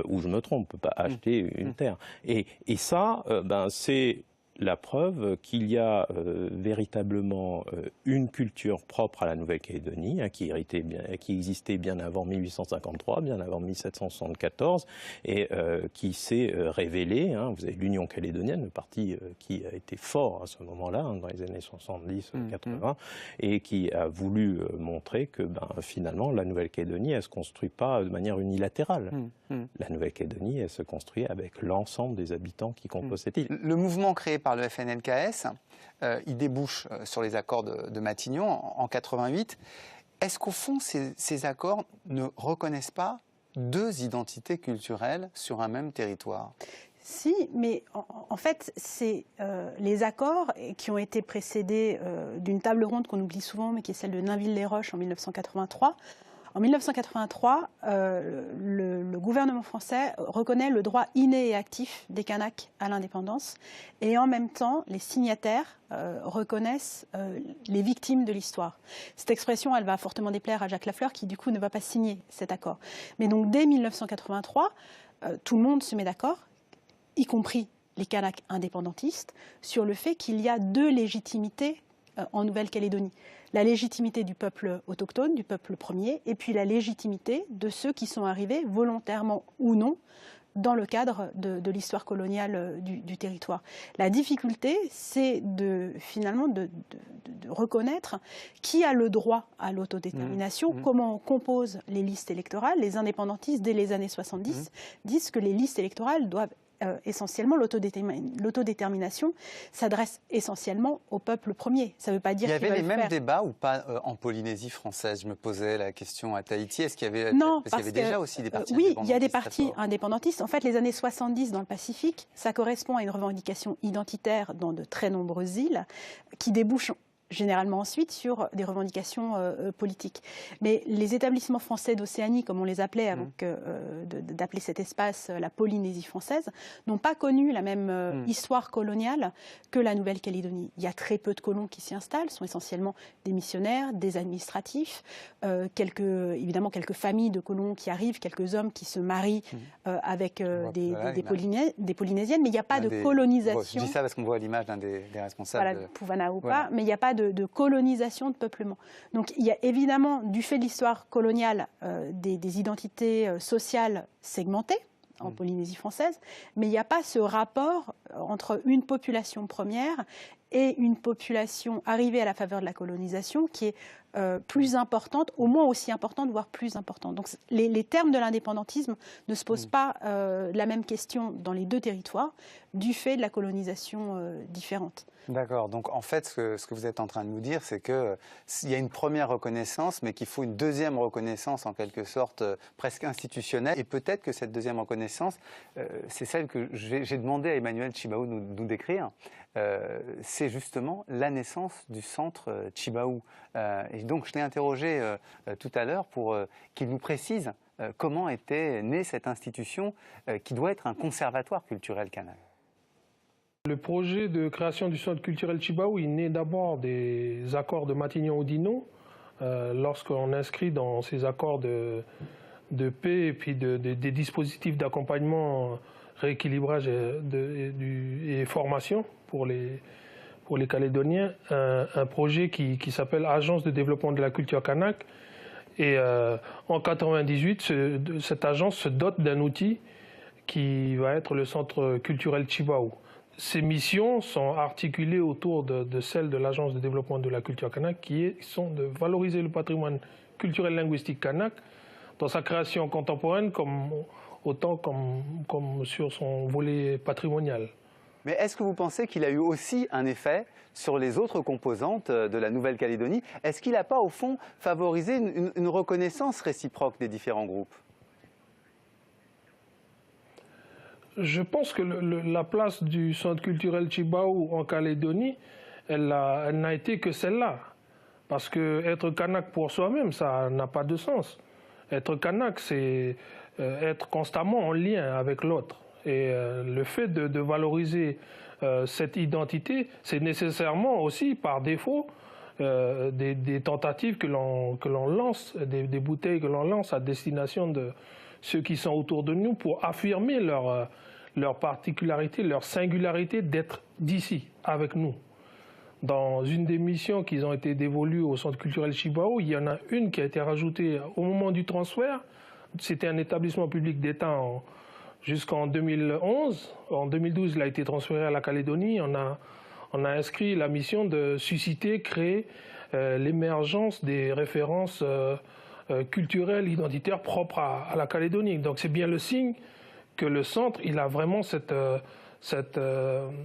où je me trompe, on ne peut pas acheter une terre. Et ça, c'est la preuve qu'il y a véritablement une culture propre à la Nouvelle-Calédonie, hein, qui existait bien avant 1853, bien avant 1774, et qui s'est révélée. Hein, vous avez l'Union calédonienne, le parti qui a été fort à ce moment-là, hein, dans les années 70-80, et qui a voulu montrer que finalement la Nouvelle-Calédonie, elle ne se construit pas de manière unilatérale. La Nouvelle-Calédonie, elle se construit avec l'ensemble des habitants qui composent cette île. Le mouvement créé par le FNLKS, il débouche sur les accords de Matignon en 88. Est-ce qu'au fond, ces accords ne reconnaissent pas deux identités culturelles sur un même territoire? Si, mais en fait, c'est les accords qui ont été précédés d'une table ronde qu'on oublie souvent, mais qui est celle de Nainville-les-Roches en 1983. En 1983, le gouvernement français reconnaît le droit inné et actif des Kanaks à l'indépendance, et en même temps, les signataires reconnaissent les victimes de l'histoire. Cette expression, elle va fortement déplaire à Jacques Lafleur, qui du coup ne va pas signer cet accord. Mais donc dès 1983, tout le monde se met d'accord, y compris les Kanaks indépendantistes, sur le fait qu'il y a deux légitimités en Nouvelle-Calédonie. La légitimité du peuple autochtone, du peuple premier, et puis la légitimité de ceux qui sont arrivés volontairement ou non dans le cadre de l'histoire coloniale du territoire. La difficulté, c'est finalement de reconnaître qui a le droit à l'autodétermination, comment on compose les listes électorales. Les indépendantistes, dès les années 70, disent que les listes électorales doivent essentiellement, l'autodétermination s'adresse essentiellement au peuple premier. Ça ne veut pas dire qu'il va le faire. Il y avait les mêmes débats ou pas en Polynésie française? Je me posais la question à Tahiti. Est-ce qu'il y avait, parce qu'il y avait déjà aussi des partis indépendantistes? Oui, il y a des partis indépendantistes. En fait, les années 70 dans le Pacifique, ça correspond à une revendication identitaire dans de très nombreuses îles qui débouchent généralement ensuite sur des revendications politiques. Mais les établissements français d'Océanie, comme on les appelait avant d'appeler cet espace la Polynésie française, n'ont pas connu la même histoire coloniale que la Nouvelle-Calédonie. Il y a très peu de colons qui s'y installent, ce sont essentiellement des missionnaires, des administratifs, évidemment quelques familles de colons qui arrivent, quelques hommes qui se marient avec des Polynésiennes, mais il n'y a pas de colonisation. Je dis ça parce qu'on voit l'image d'un des responsables. Voilà, Puvanaupa, mais il n'y a pas de colonisation, de peuplement. Donc il y a évidemment, du fait de l'histoire coloniale, des identités sociales segmentées en Polynésie française, mais il n'y a pas ce rapport entre une population première et une population arrivée à la faveur de la colonisation qui est plus importante, au moins aussi importante, voire plus importante. Donc les termes de l'indépendantisme ne se posent pas la même question dans les deux territoires, du fait de la colonisation différente. D'accord. Donc en fait, ce que vous êtes en train de nous dire, c'est qu'il y a une première reconnaissance, mais qu'il faut une deuxième reconnaissance en quelque sorte presque institutionnelle. Et peut-être que cette deuxième reconnaissance, c'est celle que j'ai demandé à Emmanuel Tjibaou de nous décrire. C'est justement la naissance du centre Tjibaou. Et donc je l'ai interrogé tout à l'heure pour qu'il nous précise comment était née cette institution qui doit être un conservatoire culturel kanak. Le projet de création du centre culturel Tjibaou est né d'abord des accords de Matignon-Oudinot, lorsqu'on inscrit dans ces accords de paix et puis des dispositifs d'accompagnement, rééquilibrage et formation pour les Calédoniens, un projet qui s'appelle Agence de développement de la culture kanak. Et en 1998, cette agence se dote d'un outil qui va être le centre culturel Tjibaou. Ces missions sont articulées autour de celles de l'Agence de développement de la culture kanak, qui sont de valoriser le patrimoine culturel linguistique kanak dans sa création contemporaine autant comme sur son volet patrimonial. Mais est-ce que vous pensez qu'il a eu aussi un effet sur les autres composantes de la Nouvelle-Calédonie? Est-ce qu'il n'a pas, au fond, favorisé une reconnaissance réciproque des différents groupes? Je pense que la place du centre culturel Tjibaou en Calédonie, elle n'a été que celle-là. Parce qu'être kanak pour soi-même, ça n'a pas de sens. Être kanak, c'est être constamment en lien avec l'autre. Et le fait de valoriser cette identité, c'est nécessairement aussi, par défaut, des tentatives que l'on lance, des bouteilles que l'on lance à destination de ceux qui sont autour de nous pour affirmer leur particularité, leur singularité d'être d'ici, avec nous. Dans une des missions qui ont été dévolues au Centre culturel Chibaou, il y en a une qui a été rajoutée au moment du transfert. C'était un établissement public d'État jusqu'en 2011. En 2012, il a été transféré à la Calédonie. On a inscrit la mission de susciter, créer l'émergence des références culturelles, identitaires propres à la Calédonie. Donc c'est bien le signe que le centre, il a vraiment cette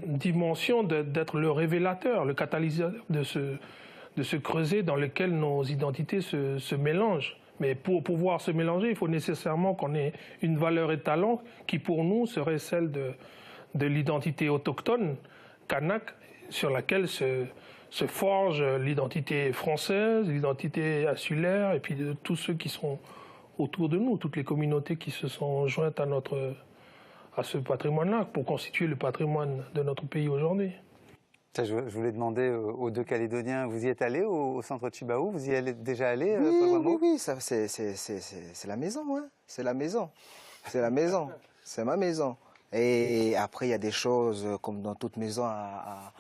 dimension d'être le révélateur, le catalyseur de ce creuset dans lequel nos identités se mélangent. Mais pour pouvoir se mélanger, il faut nécessairement qu'on ait une valeur étalon qui, pour nous, serait celle de l'identité autochtone, kanak, sur laquelle se forge l'identité française, l'identité insulaire, et puis de tous ceux qui sont autour de nous, toutes les communautés qui se sont jointes à ce patrimoine-là, pour constituer le patrimoine de notre pays aujourd'hui. Je voulais demander aux deux Calédoniens, vous y êtes allés au centre Chibaou? Vous y êtes déjà allés? Oui, c'est la maison, hein. C'est la maison. C'est la maison. C'est ma maison. Et après, il y a des choses, comme dans toute maison, à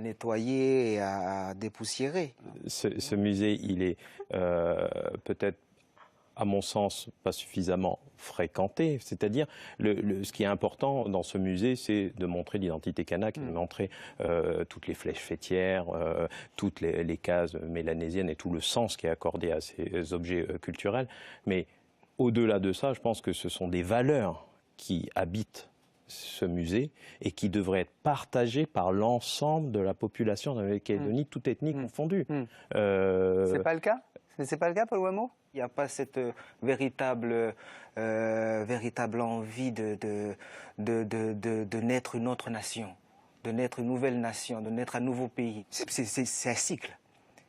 nettoyer et à dépoussiérer. Ce musée, il est peut-être, à mon sens, pas suffisamment fréquenté. C'est-à-dire, ce qui est important dans ce musée, c'est de montrer l'identité kanak, de montrer toutes les flèches fêtières, toutes les cases mélanésiennes et tout le sens qui est accordé à ces objets culturels. Mais au-delà de ça, je pense que ce sont des valeurs qui habitent ce musée et qui devraient être partagées par l'ensemble de la population de la Nouvelle-Calédonie, toute ethnie confondue. C'est pas le cas? C'est pas le cas, Paul Wameau? Il n'y a pas cette véritable envie de naître une autre nation, de naître une nouvelle nation, de naître un nouveau pays. C'est un cycle.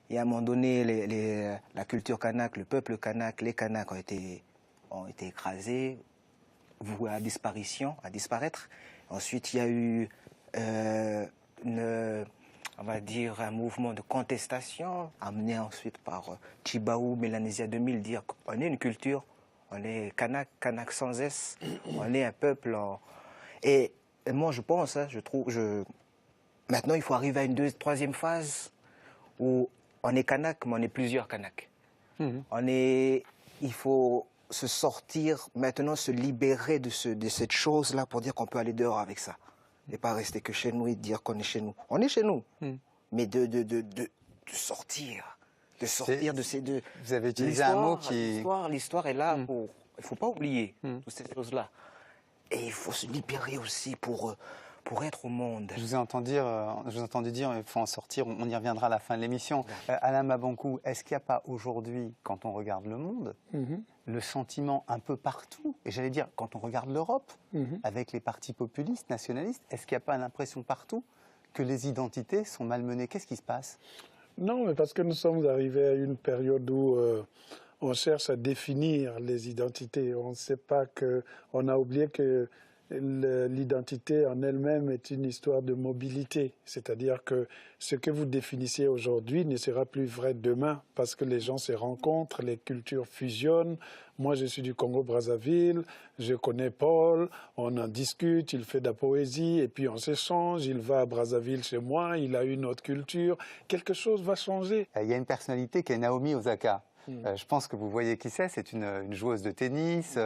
Et à un moment donné, la culture kanak, le peuple kanak, les kanaks ont été écrasés, voués à disparition, à disparaître. Ensuite, il y a eu on va dire, un mouvement de contestation, amené ensuite par Chibaou, Mélanésia 2000, dire qu'on est une culture, on est kanak, kanak sans S, on est un peuple. Et moi, je pense, hein, maintenant, il faut arriver à une troisième phase où on est kanak, mais on est plusieurs kanaks. Il faut se sortir, maintenant se libérer de cette chose-là pour dire qu'on peut aller dehors avec ça. Et pas rester que chez nous et dire qu'on est chez nous. On est chez nous, mais de sortir. De sortir de ces deux. Vous avez utilisé un mot qui... L'histoire est là pour... Il ne faut pas oublier toutes ces choses-là. Et il faut se libérer aussi pour être au monde. Je vous ai entendu dire il faut en sortir, on y reviendra à la fin de l'émission. Alain Mabankou, est-ce qu'il n'y a pas aujourd'hui, quand on regarde le monde, le sentiment un peu partout, et j'allais dire quand on regarde l'Europe, avec les partis populistes, nationalistes, est-ce qu'il n'y a pas l'impression partout que les identités sont malmenées? Qu'est-ce qui se passe? Non, mais parce que nous sommes arrivés à une période où on cherche à définir les identités. On ne sait pas on a oublié que l'identité en elle-même est une histoire de mobilité. C'est-à-dire que ce que vous définissez aujourd'hui ne sera plus vrai demain parce que les gens se rencontrent, les cultures fusionnent. Moi, je suis du Congo-Brazzaville, je connais Paul, on en discute, il fait de la poésie et puis on s'échange. Il va à Brazzaville chez moi, il a une autre culture. Quelque chose va changer. Il y a une personnalité qui est Naomi Osaka. Je pense que vous voyez qui c'est une joueuse de tennis,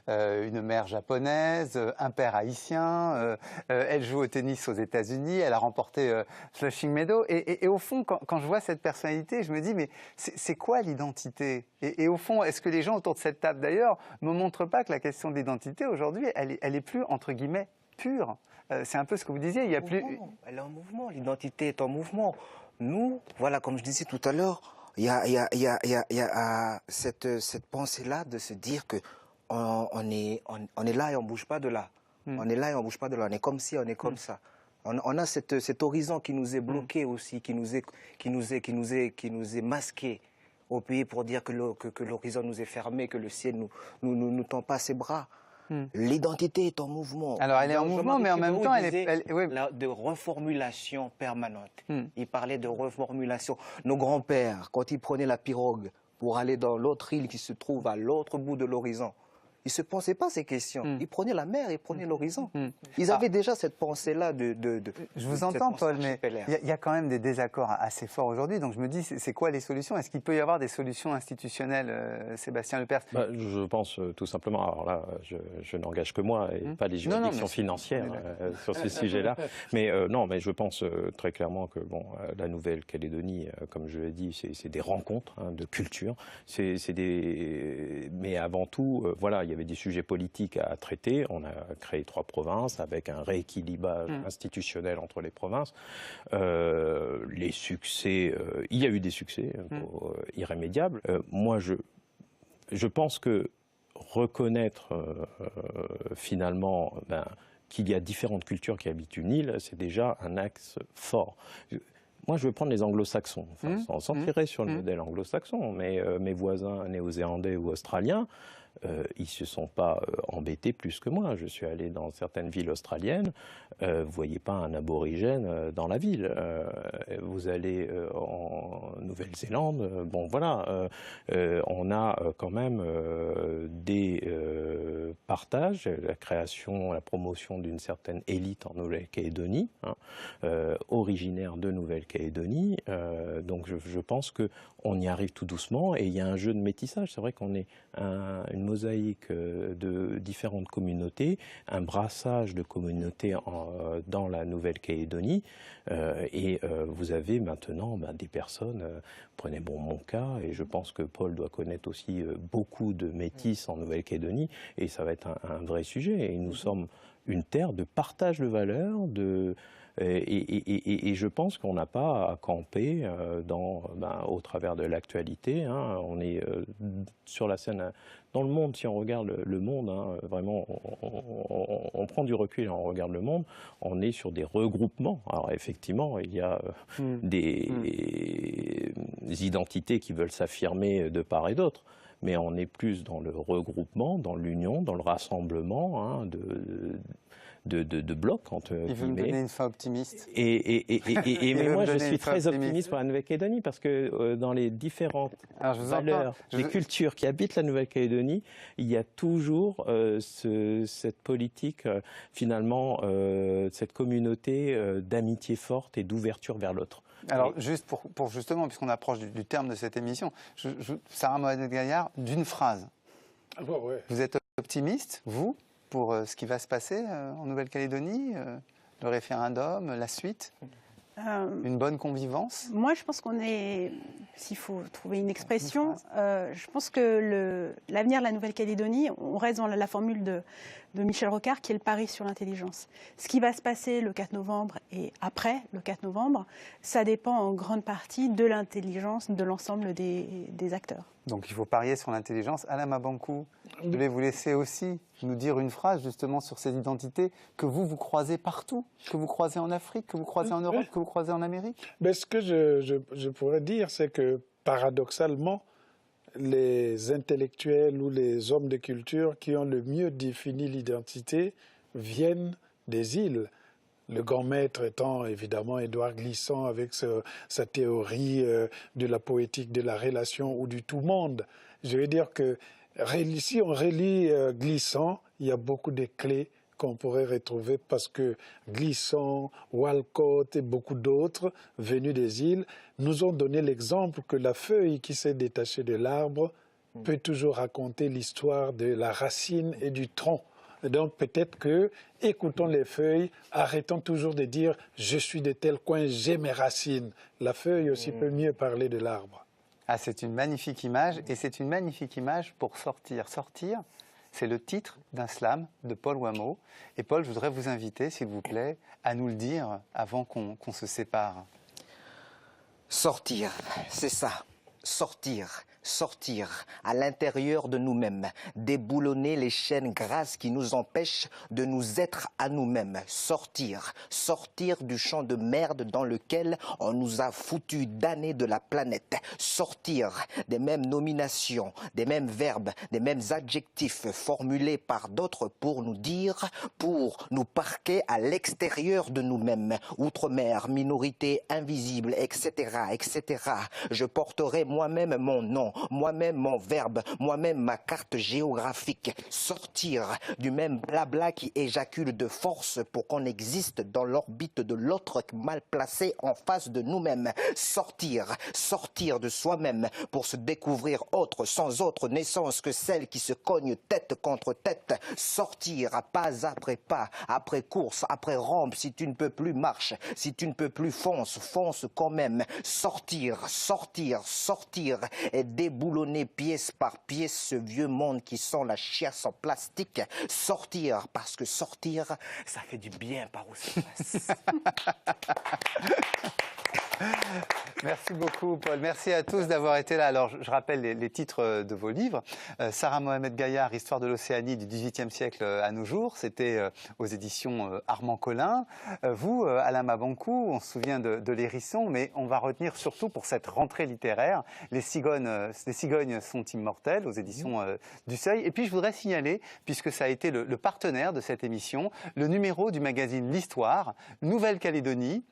une mère japonaise, un père haïtien. Elle joue au tennis aux États-Unis, elle a remporté Flushing Meadows. Et au fond, quand je vois cette personnalité, je me dis, mais c'est quoi l'identité? Et au fond, est-ce que les gens autour de cette table, d'ailleurs, ne me montrent pas que la question de l'identité, aujourd'hui, elle est plus, entre guillemets, pure? C'est un peu ce que vous disiez, il y a plus... Elle est en mouvement, l'identité est en mouvement. Nous, voilà, comme je disais tout à l'heure, il y a cette pensée-là de se dire que on est là et on ne bouge pas de là. On est là et on ne bouge pas de là. On est comme ci, on est comme ça. On a cet horizon qui nous est bloqué aussi, qui nous est masqué au pays pour dire que l'horizon nous est fermé, que le ciel nous tend pas ses bras. L'identité est en mouvement. Alors elle est en mouvement, mais en même temps, elle est de reformulation permanente. Il parlait de reformulation. Nos grands-pères, quand ils prenaient la pirogue pour aller dans l'autre île qui se trouve à l'autre bout de l'horizon, ils ne se posaient pas ces questions. Ils prenaient la mer, ils prenaient l'horizon. Ils avaient déjà cette pensée-là Je vous entends, Paul, mais il y a quand même des désaccords assez forts aujourd'hui. Donc je me dis, c'est quoi les solutions? Est-ce qu'il peut y avoir des solutions institutionnelles, Sébastien Lepers? Je pense tout simplement, alors là, je n'engage que moi et pas les juridictions financières sur ce sujet-là. Mais non, mais je pense très clairement que la Nouvelle-Calédonie, comme je l'ai dit, c'est des rencontres de culture. Mais avant tout, voilà, il y avait des sujets politiques à traiter. On a créé 3 provinces avec un rééquilibrage institutionnel entre les provinces. Les succès, il y a eu des succès irrémédiables. Moi, je pense que reconnaître finalement qu'il y a différentes cultures qui habitent une île, c'est déjà un axe fort. Moi, je veux prendre les anglo-saxons, sans tirer sur le modèle anglo-saxon, mais mes voisins néo-zélandais ou australiens, ils ne se sont pas embêtés plus que moi. Je suis allé dans certaines villes australiennes, vous ne voyez pas un aborigène dans la ville. Vous allez en Nouvelle-Zélande, on a quand même des partages, la création, la promotion d'une certaine élite en Nouvelle-Calédonie, originaire de Nouvelle-Calédonie. Donc je pense qu'on y arrive tout doucement et il y a un jeu de métissage. C'est vrai qu'on est une mosaïque de différentes communautés, un brassage de communautés dans la Nouvelle-Calédonie et vous avez maintenant des personnes, prenez mon cas, et je pense que Paul doit connaître aussi beaucoup de métis en Nouvelle-Calédonie et ça va être un vrai sujet. Et nous sommes une terre de partage de valeurs, et je pense qu'on n'a pas à camper au travers de l'actualité. On est sur la scène dans le monde. Si on regarde le monde, vraiment, on prend du recul et on regarde le monde. On est sur des regroupements. Alors effectivement, il y a des identités qui veulent s'affirmer de part et d'autre. Mais on est plus dans le regroupement, dans l'union, dans le rassemblement de blocs, entre guillemets. Il veut me donner une fin optimiste. Mais moi, je suis très optimiste pour la Nouvelle-Calédonie parce que dans les différentes valeurs, les cultures qui habitent la Nouvelle-Calédonie, il y a toujours cette politique, finalement, cette communauté d'amitié forte et d'ouverture vers l'autre. Alors, juste pour justement, puisqu'on approche du terme de cette émission, Sarah Mohamed-Gaillard, d'une phrase. Vous êtes optimiste, vous, pour ce qui va se passer en Nouvelle-Calédonie, le référendum, la suite, une bonne convivence? Moi, je pense qu'on est, s'il faut trouver une expression, je pense que l'avenir de la Nouvelle-Calédonie, on reste dans la formule de Michel Rocard, qui est le pari sur l'intelligence. Ce qui va se passer le 4 novembre et après le 4 novembre, ça dépend en grande partie de l'intelligence de l'ensemble des acteurs. Donc il faut parier sur l'intelligence. Alain Mabankou, je vais vous laisser aussi nous dire une phrase justement sur ces identités que vous croisez partout, que vous croisez en Afrique, que vous croisez en Europe, que vous croisez en Amérique. Mais ce que je pourrais dire, c'est que paradoxalement, les intellectuels ou les hommes de culture qui ont le mieux défini l'identité viennent des îles. Le grand maître étant évidemment Édouard Glissant avec sa théorie de la poétique de la relation ou du tout-monde. Je veux dire que si on relit Glissant, il y a beaucoup de clés qu'on pourrait retrouver parce que Glissant, Walcott et beaucoup d'autres venus des îles nous ont donné l'exemple que la feuille qui s'est détachée de l'arbre peut toujours raconter l'histoire de la racine et du tronc. Donc peut-être que, écoutons les feuilles, arrêtons toujours de dire « je suis de tel coin, j'ai mes racines ». La feuille aussi peut mieux parler de l'arbre. Ah, c'est une magnifique image, et c'est une magnifique image pour sortir. Sortir, c'est le titre d'un slam de Paul Wameau. Et Paul, je voudrais vous inviter, s'il vous plaît, à nous le dire avant qu'on se sépare. Sortir, c'est ça. Sortir, sortir à l'intérieur de nous-mêmes, déboulonner les chaînes grasses qui nous empêchent de nous être à nous-mêmes. Sortir, sortir du champ de merde dans lequel on nous a foutu d'années de la planète. Sortir des mêmes nominations, des mêmes verbes, des mêmes adjectifs formulés par d'autres pour nous dire, pour nous parquer à l'extérieur de nous-mêmes. Outre-mer, minorité invisible, etc., etc. Je porterai moi-même mon nom moi-même mon verbe, moi-même ma carte géographique. Sortir du même blabla qui éjacule de force pour qu'on existe dans l'orbite de l'autre mal placé en face de nous-mêmes. Sortir de soi-même pour se découvrir autre, sans autre naissance que celle qui se cogne tête contre tête. Sortir pas après pas, après course, après rampe. Si tu ne peux plus, marche. Si tu ne peux plus, fonce quand même. Sortir et déboulonner pièce par pièce ce vieux monde qui sent la chiasse en plastique. Sortir, parce que sortir, ça fait du bien par où ça passe. Merci beaucoup, Paul. Merci à tous d'avoir été là. Alors, je rappelle les titres de vos livres. Sarah Mohamed Gaillard, Histoire de l'Océanie du XVIIIe siècle à nos jours. C'était aux éditions Armand Collin. Vous, Alain Mabankou, on se souvient de l'Hérisson, mais on va retenir surtout pour cette rentrée littéraire Les cigognes sont immortelles aux éditions du Seuil. Et puis, je voudrais signaler, puisque ça a été le partenaire de cette émission, le numéro du magazine L'Histoire, Nouvelle-Calédonie.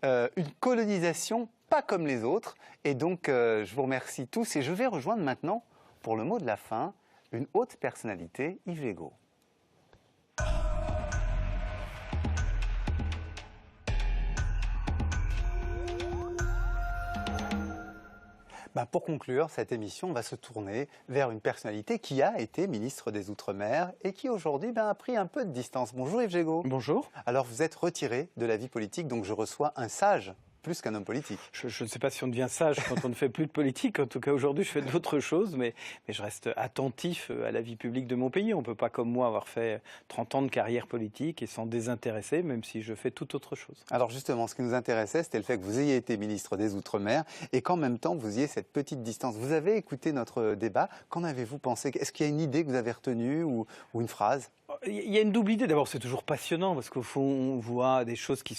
Une colonisation pas comme les autres. Et donc, je vous remercie tous. Et je vais rejoindre maintenant, pour le mot de la fin, une haute personnalité, Yves Legault. Pour conclure cette émission, on va se tourner vers une personnalité qui a été ministre des Outre-mer et qui aujourd'hui a pris un peu de distance. Bonjour Yves Legault. Bonjour. Alors vous êtes retiré de la vie politique, donc je reçois un sage plus qu'un homme politique. Je ne sais pas si on devient sage quand on ne fait plus de politique. En tout cas, aujourd'hui, je fais d'autres choses, mais je reste attentif à la vie publique de mon pays. On ne peut pas, comme moi, avoir fait 30 ans de carrière politique et s'en désintéresser, même si je fais toute autre chose. Alors justement, ce qui nous intéressait, c'était le fait que vous ayez été ministre des Outre-mer et qu'en même temps, vous ayez cette petite distance. Vous avez écouté notre débat. Qu'en avez-vous pensé? Est-ce qu'il y a une idée que vous avez retenue ou une phrase? Il y a une double idée. D'abord, c'est toujours passionnant parce qu'au fond, on voit des choses qui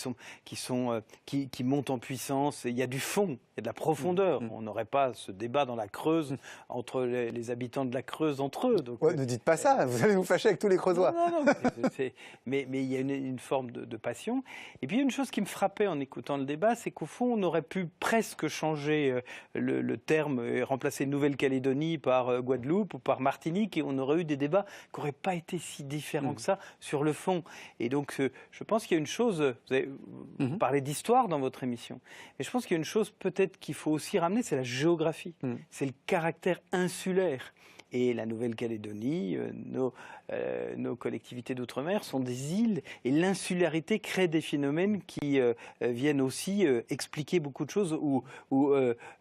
montent en puissance. Et il y a du fond, il y a de la profondeur. On n'aurait pas ce débat dans la Creuse entre les habitants de la Creuse entre eux. Donc, ne dites pas ça, vous allez vous fâcher avec tous les Creusois. Non, mais il y a une forme de passion. Et puis, il y a une chose qui me frappait en écoutant le débat, c'est qu'au fond, on aurait pu presque changer le terme et remplacer Nouvelle-Calédonie par Guadeloupe ou par Martinique, et on aurait eu des débats qui n'auraient pas été si différents que ça sur le fond. Et donc, je pense qu'il y a une chose, vous parlez d'histoire dans votre émission, mais je pense qu'il y a une chose peut-être qu'il faut aussi ramener, c'est la géographie, c'est le caractère insulaire. Et la Nouvelle-Calédonie, nos collectivités d'outre-mer sont des îles, et l'insularité crée des phénomènes qui viennent aussi expliquer beaucoup de choses ou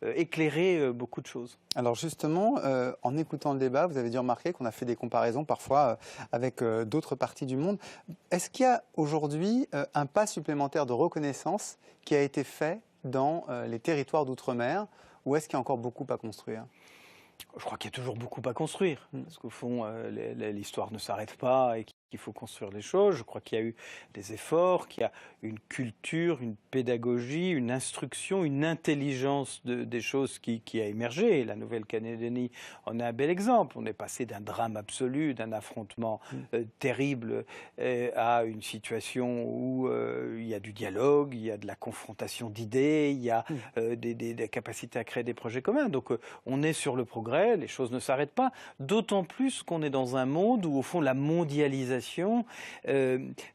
éclairer beaucoup de choses. Alors justement, en écoutant le débat, vous avez dû remarquer qu'on a fait des comparaisons parfois avec d'autres parties du monde. Est-ce qu'il y a aujourd'hui un pas supplémentaire de reconnaissance qui a été fait dans les territoires d'outre-mer, ou est-ce qu'il y a encore beaucoup à construire ? Je crois qu'il y a toujours beaucoup à construire, parce qu'au fond, l'histoire ne s'arrête pas et qu'il faut construire les choses. Je crois qu'il y a eu des efforts, qu'il y a une culture, une pédagogie, une instruction, une intelligence des choses qui a émergé. La Nouvelle-Calédonie en est un bel exemple. On est passé d'un drame absolu, d'un affrontement terrible à une situation où il y a du dialogue, il y a de la confrontation d'idées, il y a des capacités à créer des projets communs. Donc on est sur le progrès, les choses ne s'arrêtent pas, d'autant plus qu'on est dans un monde où, au fond, la mondialisation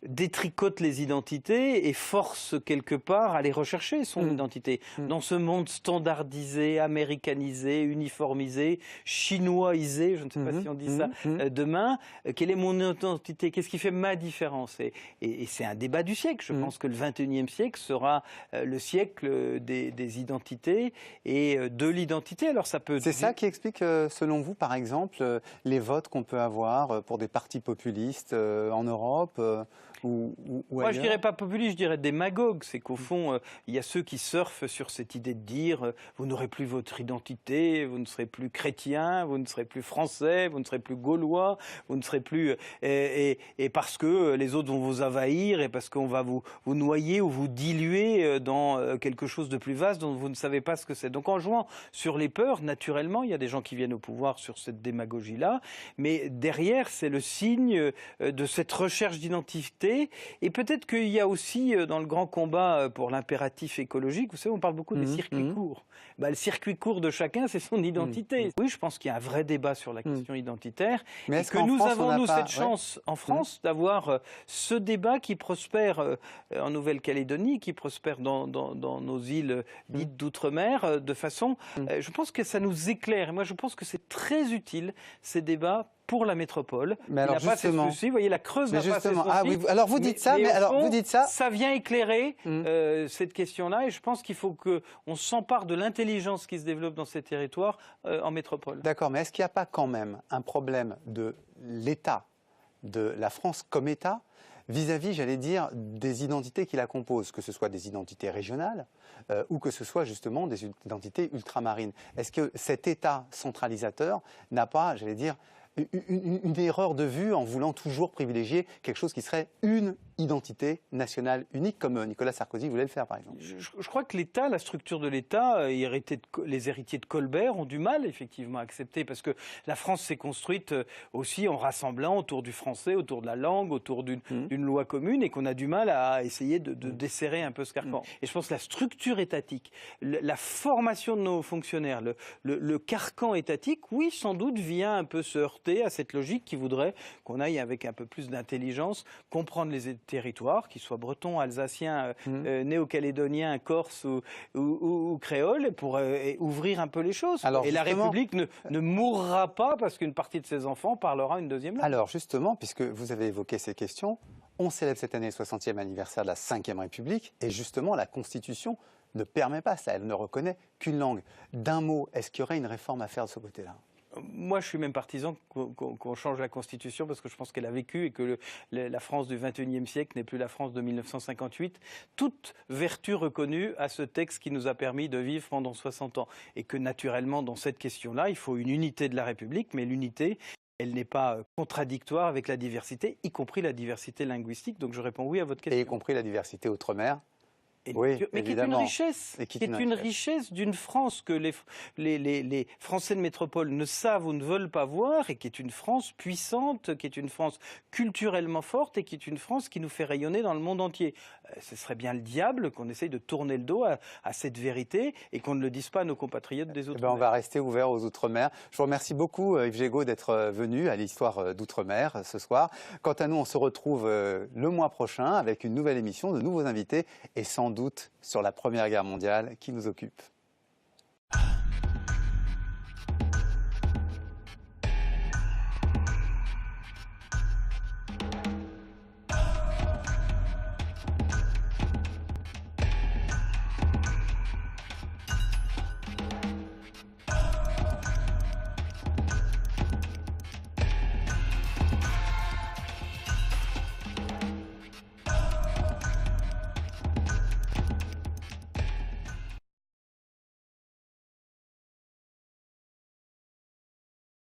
détricote les identités et force quelque part à les rechercher, son identité. Dans ce monde standardisé, américanisé, uniformisé, chinoisé, je ne sais pas si on dit ça demain, quelle est mon identité? Qu'est-ce qui fait ma différence? Et c'est un débat du siècle. Je pense que le XXIe siècle sera le siècle des identités et de l'identité. Alors ça peut... C'est ça qui explique, selon vous, par exemple, les votes qu'on peut avoir pour des partis populistes en Europe ou Moi, je dirais pas populiste, je dirais démagogue. C'est qu'au fond, il y a ceux qui surfent sur cette idée de dire vous n'aurez plus votre identité, vous ne serez plus chrétien, vous ne serez plus français, vous ne serez plus gaulois, vous ne serez plus... Et parce que les autres vont vous envahir et parce qu'on va vous noyer ou vous diluer dans quelque chose de plus vaste dont vous ne savez pas ce que c'est. Donc en jouant sur les peurs, naturellement, il y a des gens qui viennent au pouvoir sur cette démagogie-là, mais derrière, c'est le signe de cette recherche d'identité. Et peut-être qu'il y a aussi dans le grand combat pour l'impératif écologique, vous savez, on parle beaucoup des circuits courts. Bah, le circuit court de chacun, c'est son identité. Oui, je pense qu'il y a un vrai débat sur la question identitaire. Mais et que nous avons, nous, cette chance en France d'avoir ce débat qui prospère en Nouvelle-Calédonie, qui prospère dans nos îles dites d'outre-mer, de façon... je pense que ça nous éclaire. Et moi, je pense que c'est très utile, ces débats, pour la métropole. Mais alors justement, vous voyez, la Creuse n'a pas ses soucis. Oui, alors vous dites ça, mais alors vous dites ça. Ça vient éclairer cette question-là, et je pense qu'il faut qu'on s'empare de l'intelligence qui se développe dans ces territoires en métropole. D'accord, mais est-ce qu'il n'y a pas quand même un problème de l'État, de la France comme État, vis-à-vis, j'allais dire, des identités qui la composent, que ce soit des identités régionales ou que ce soit justement des identités ultramarines. Est-ce que cet État centralisateur n'a pas, j'allais dire, une erreur de vue en voulant toujours privilégier quelque chose qui serait une identité nationale unique, comme Nicolas Sarkozy voulait le faire, par exemple? Je crois que l'État, la structure de l'État, les héritiers de Colbert ont du mal, effectivement, à accepter, parce que la France s'est construite aussi en rassemblant autour du français, autour de la langue, autour d'une loi commune, et qu'on a du mal à essayer de desserrer un peu ce carcan. Et je pense que la structure étatique, la formation de nos fonctionnaires, le carcan étatique, oui, sans doute vient un peu se heurter à cette logique qui voudrait qu'on aille avec un peu plus d'intelligence comprendre les territoires, qu'ils soient bretons, alsaciens, néo-calédoniens, corses ou créoles, pour ouvrir un peu les choses. Alors, et la République ne mourra pas parce qu'une partie de ses enfants parlera une deuxième langue. Alors justement, puisque vous avez évoqué ces questions, on célèbre cette année le 60e anniversaire de la Ve République, et justement la Constitution ne permet pas ça, elle ne reconnaît qu'une langue. D'un mot, est-ce qu'il y aurait une réforme à faire de ce côté-là ? Moi, je suis même partisan qu'on change la Constitution parce que je pense qu'elle a vécu et que la France du XXIe siècle n'est plus la France de 1958. Toute vertu reconnue à ce texte qui nous a permis de vivre pendant 60 ans. Et que naturellement, dans cette question-là, il faut une unité de la République, mais l'unité, elle n'est pas contradictoire avec la diversité, y compris la diversité linguistique. Donc je réponds oui à votre question. Et y compris la diversité outre-mer. Oui, mais qui est une richesse, richesse d'une France que les Français de métropole ne savent ou ne veulent pas voir, et qui est une France puissante, qui est une France culturellement forte, et qui est une France qui nous fait rayonner dans le monde entier. Ce serait bien le diable qu'on essaye de tourner le dos à cette vérité et qu'on ne le dise pas à nos compatriotes des Outre-mer. On va rester ouvert aux Outre-mer. Je vous remercie beaucoup, Yves Gégaud, d'être venu à l'Histoire d'Outre-mer ce soir. Quant à nous, on se retrouve le mois prochain avec une nouvelle émission, de nouveaux invités, et sans doute sur la Première Guerre mondiale qui nous occupe.